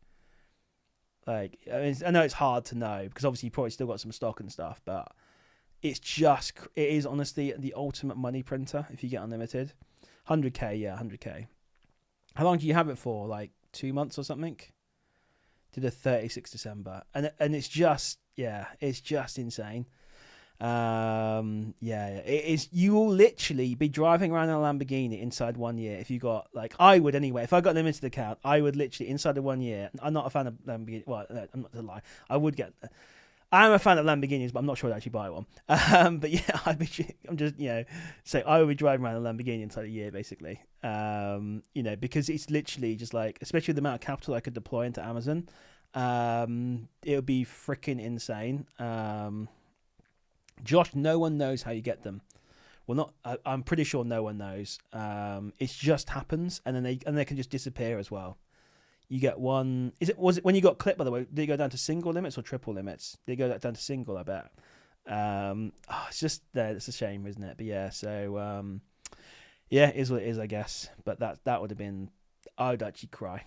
Like, I mean, I know it's hard to know because obviously you probably still got some stock and stuff, but it is honestly the ultimate money printer if you get unlimited. 100k, yeah, 100k. How long do you have it for? Like 2 months or something? To the 36th December, and it's just, yeah, it's just insane. Yeah, it is. You will literally be driving around in a Lamborghini inside 1 year if you got, like, I would anyway. If I got a limited account, I would literally inside of 1 year. I'm not a fan of Lamborghini. Well, I'm not to lie. I'm a fan of Lamborghinis, but I'm not sure I'd actually buy one. But yeah, I'm just, you know, so I would be driving around a Lamborghini inside a year, basically. You know, because it's literally just like, especially with the amount of capital I could deploy into Amazon, it would be freaking insane. Josh, no one knows how you get them. Well, I'm pretty sure no one knows. It just happens, and then they can just disappear as well. You get one. Was it when you got clipped, by the way? Did it go down to single limits or triple limits? Did it go down to single? I bet. It's just it's a shame, isn't it? But yeah, so yeah, it is what it is, I guess. But that would have been. I would actually cry.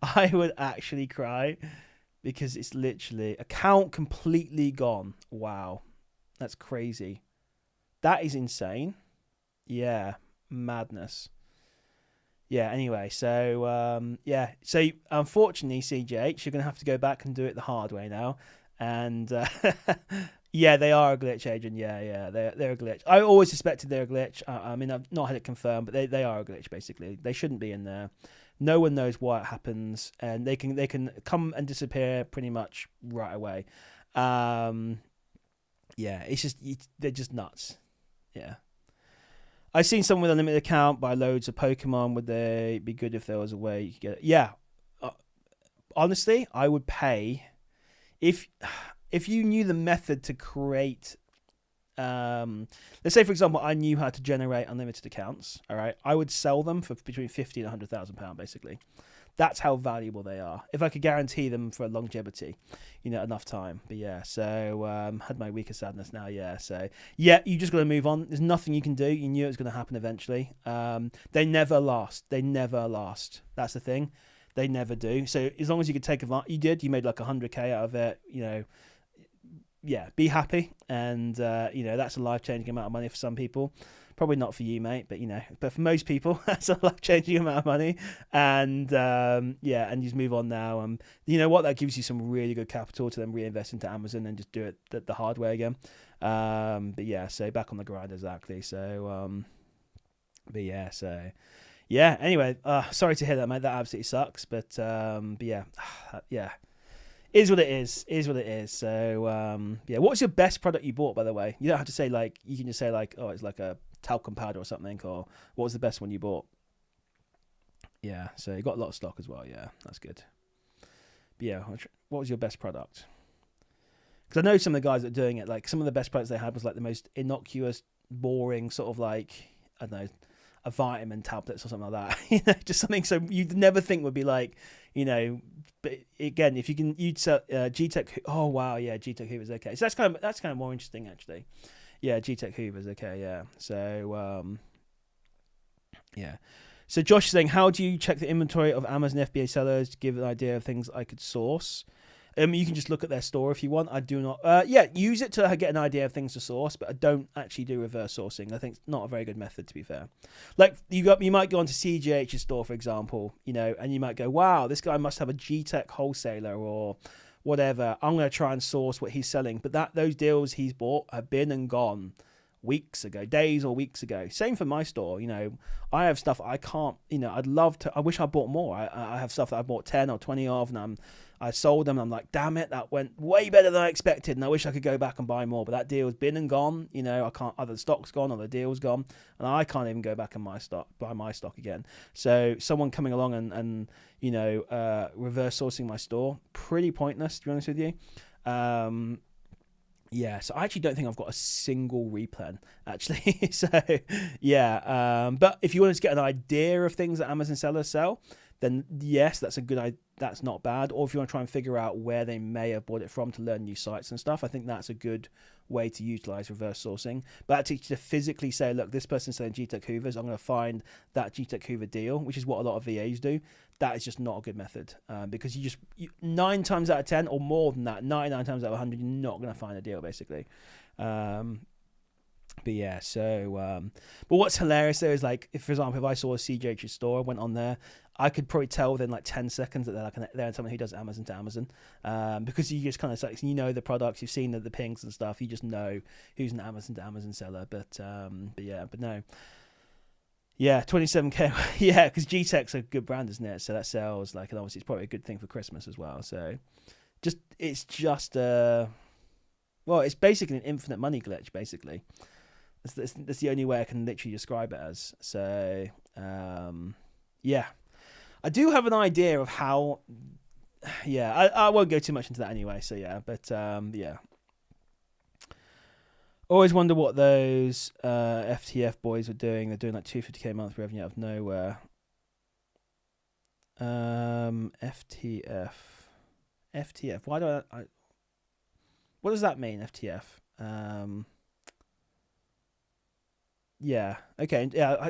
I would actually cry because it's literally account completely gone. Wow, that's crazy. That is insane. Yeah, madness. Yeah, anyway, so, yeah. So, unfortunately, CGH, you're going to have to go back and do it the hard way now. And, yeah, they are a glitch agent. Yeah, they're a glitch. I always suspected they're a glitch. I mean, I've not had it confirmed, but they are a glitch, basically. They shouldn't be in there. No one knows why it happens, and they can come and disappear pretty much right away. Yeah, it's just, they're just nuts. Yeah. I've seen someone with a limited account buy loads of Pokemon. Would they be good if there was a way you could get it? Yeah. Honestly, I would pay. if you knew the method to create, let's say for example, I knew how to generate unlimited accounts. All right, I would sell them for between £50 and £100,000 basically. That's how valuable they are. If I could guarantee them for longevity, enough time. But yeah, so had my week of sadness now. Yeah, so yeah, you just got to move on. There's nothing you can do. You knew it was going to happen eventually. They never last. They never last. That's the thing. They never do. So as long as you could take advantage, you did. You made like 100k out of it. Yeah, be happy. And that's a life-changing amount of money for some people. Probably not for you, mate, but for most people, that's a life-changing amount of money. And and you just move on now. You know what? That gives you some really good capital to then reinvest into Amazon and just do it the hard way again. But yeah, so back on the grind exactly. So, Anyway, sorry to hear that, mate. That absolutely sucks. But yeah. Is what it is. Is what it is. So what's your best product you bought, by the way? You don't have to say you can just say oh, it's like a talcum powder or something, or what was the best one you bought? Yeah, so you got a lot of stock as well. Yeah, that's good. But yeah, what was your best product? Because I know some of the guys that are doing it, like some of the best products they had was like the most innocuous, boring sort of I don't know, a vitamin tablets or something like that. Just something so you'd never think would be but again, if you can, you'd sell G-Tech. Oh wow, yeah, G-Tech Hoover's okay. So that's kind of more interesting actually. Yeah, G-Tech Hoover's okay. Yeah. So yeah. So Josh is saying, how do you check the inventory of Amazon FBA sellers to give an idea of things I could source? You can just look at their store if you want. I do not. Use it to get an idea of things to source, but I don't actually do reverse sourcing. I think it's not a very good method, to be fair. Like you might go onto CGH's store, for example, and you might go, wow, this guy must have a G-Tech wholesaler or whatever. I'm going to try and source what he's selling. But those deals he's bought have been and gone weeks ago, days or weeks ago. Same for my store. I have stuff I can't, I'd love to, I wish I bought more. I have stuff that I bought 10 or 20 of, and I sold them, and I'm like, damn it, that went way better than I expected, and I wish I could go back and buy more, but that deal's been and gone. I can't, either the stock's gone or the deal's gone, and I can't even go back and buy my stock again. So someone coming along and reverse sourcing my store, pretty pointless, to be honest with you. Yeah, so I actually don't think I've got a single replen, actually. So, yeah. But if you want to get an idea of things that Amazon sellers sell, then yes, that's a good idea. That's not bad. Or if you want to try and figure out where they may have bought it from to learn new sites and stuff, I think that's a good way to utilize reverse sourcing. But actually to physically say, look, this person's selling G-Tech Hoovers, I'm going to find that G-Tech Hoover deal, which is what a lot of VAs do. That is just not a good method, because you 9 times out of 10 or more than that, 99 times out of 100, you're not going to find a deal, basically. But yeah, so but what's hilarious though is if, for example, if I saw a CGH store, I went on there, I could probably tell within 10 seconds that they're someone who does Amazon to Amazon, because you just kind of the products, you've seen the pings and stuff, you just know who's an Amazon to Amazon seller. But no. Yeah, 27k. Yeah, because G-Tech's a good brand, isn't it? So that sells and obviously it's probably a good thing for Christmas as well. So it's basically an infinite money glitch, basically. That's the only way I can literally describe it as. So, yeah. I do have an idea of how... Yeah, I won't go too much into that anyway, so yeah. But, yeah. Always wonder what those FTF boys are doing. They're doing 250k a month revenue out of nowhere. FTF. Why do I... What does that mean, FTF? Yeah. Okay. Yeah.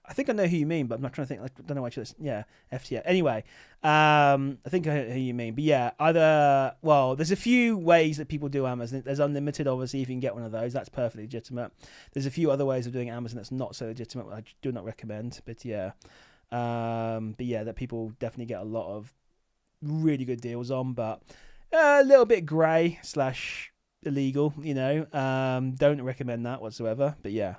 I think I know who you mean, but I'm not trying to think. I don't know why. Yeah. FTF. Anyway, I think I know who you mean. But yeah, there's a few ways that people do Amazon. There's unlimited, obviously, if you can get one of those. That's perfectly legitimate. There's a few other ways of doing Amazon that's not so legitimate, I do not recommend. But yeah. That people definitely get a lot of really good deals on, but a little bit grey / illegal, don't recommend that whatsoever. But yeah,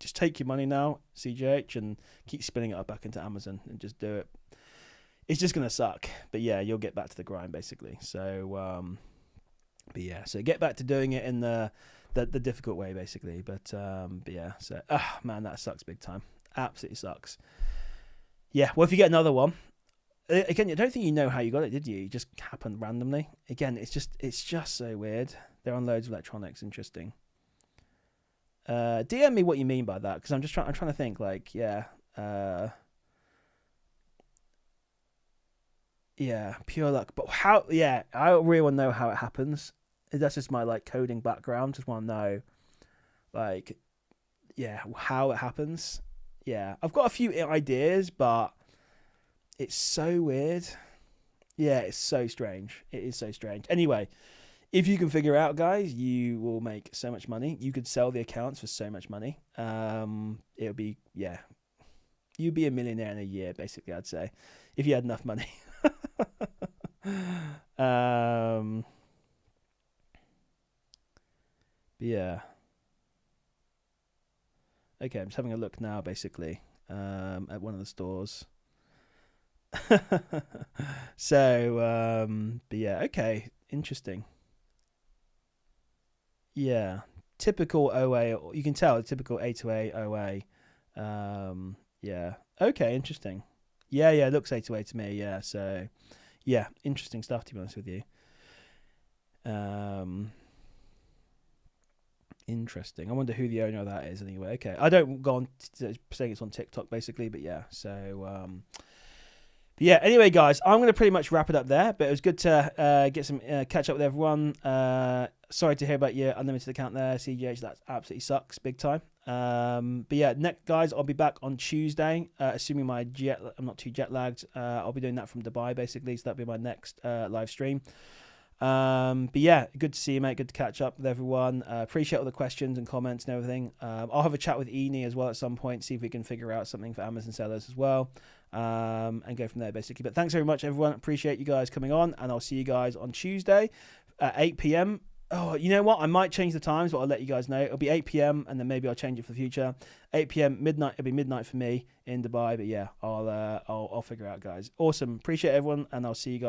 just take your money now, CGH, and keep spinning it up back into Amazon and just do it. It's just gonna suck, but yeah, you'll get back to the grind basically. So but yeah, so get back to doing it in the difficult way basically. But yeah, so man, that sucks big time. Absolutely sucks. Yeah, well, if you get another one, Again, I don't think you know how you got it, did you? It just happened randomly. Again, it's just so weird. They're on loads of electronics. Interesting. DM me what you mean by that, because I'm trying to think. Like, yeah, yeah, pure luck. But how? Yeah, I really want to know how it happens. That's just my like coding background. Just want to know, like, yeah, how it happens. Yeah, I've got a few ideas, but it's so weird. Yeah, it's so strange. It is so strange. Anyway, if you can figure it out, guys, you will make so much money. You could sell the accounts for so much money. It'll be, yeah, you'd be a millionaire in a year, basically, I'd say, if you had enough money. Yeah. Okay, I'm just having a look now, basically, at one of the stores. So, but yeah, okay, interesting. Yeah, typical OA. You can tell typical A to A OA. Yeah. Okay, interesting. Yeah, yeah, it looks A to A to me. Yeah, so yeah, interesting stuff to be honest with you. Um, Interesting. I wonder who the owner of that is anyway. Okay, I don't go on saying it's on TikTok basically, but yeah. So but yeah, anyway, guys, I'm going to pretty much wrap it up there. But it was good to get some catch up with everyone. Sorry to hear about your unlimited account there, CGH. That absolutely sucks, big time. But yeah, next guys, I'll be back on Tuesday, assuming I'm not too jet lagged. I'll be doing that from Dubai, basically. So that'll be my next live stream. But yeah, good to see you, mate. Good to catch up with everyone. Appreciate all the questions and comments and everything. I'll have a chat with Eni as well at some point, see if we can figure out something for Amazon sellers as well, and go from there basically. But thanks very much, everyone. Appreciate you guys coming on, and I'll see you guys on Tuesday at 8 p.m. Oh, you know what? I might change the times, but I'll let you guys know. It'll be 8 p.m. and then maybe I'll change it for the future. 8 p.m. midnight. It'll be midnight for me in Dubai. But yeah, I'll figure it out, guys. Awesome. Appreciate everyone, and I'll see you guys.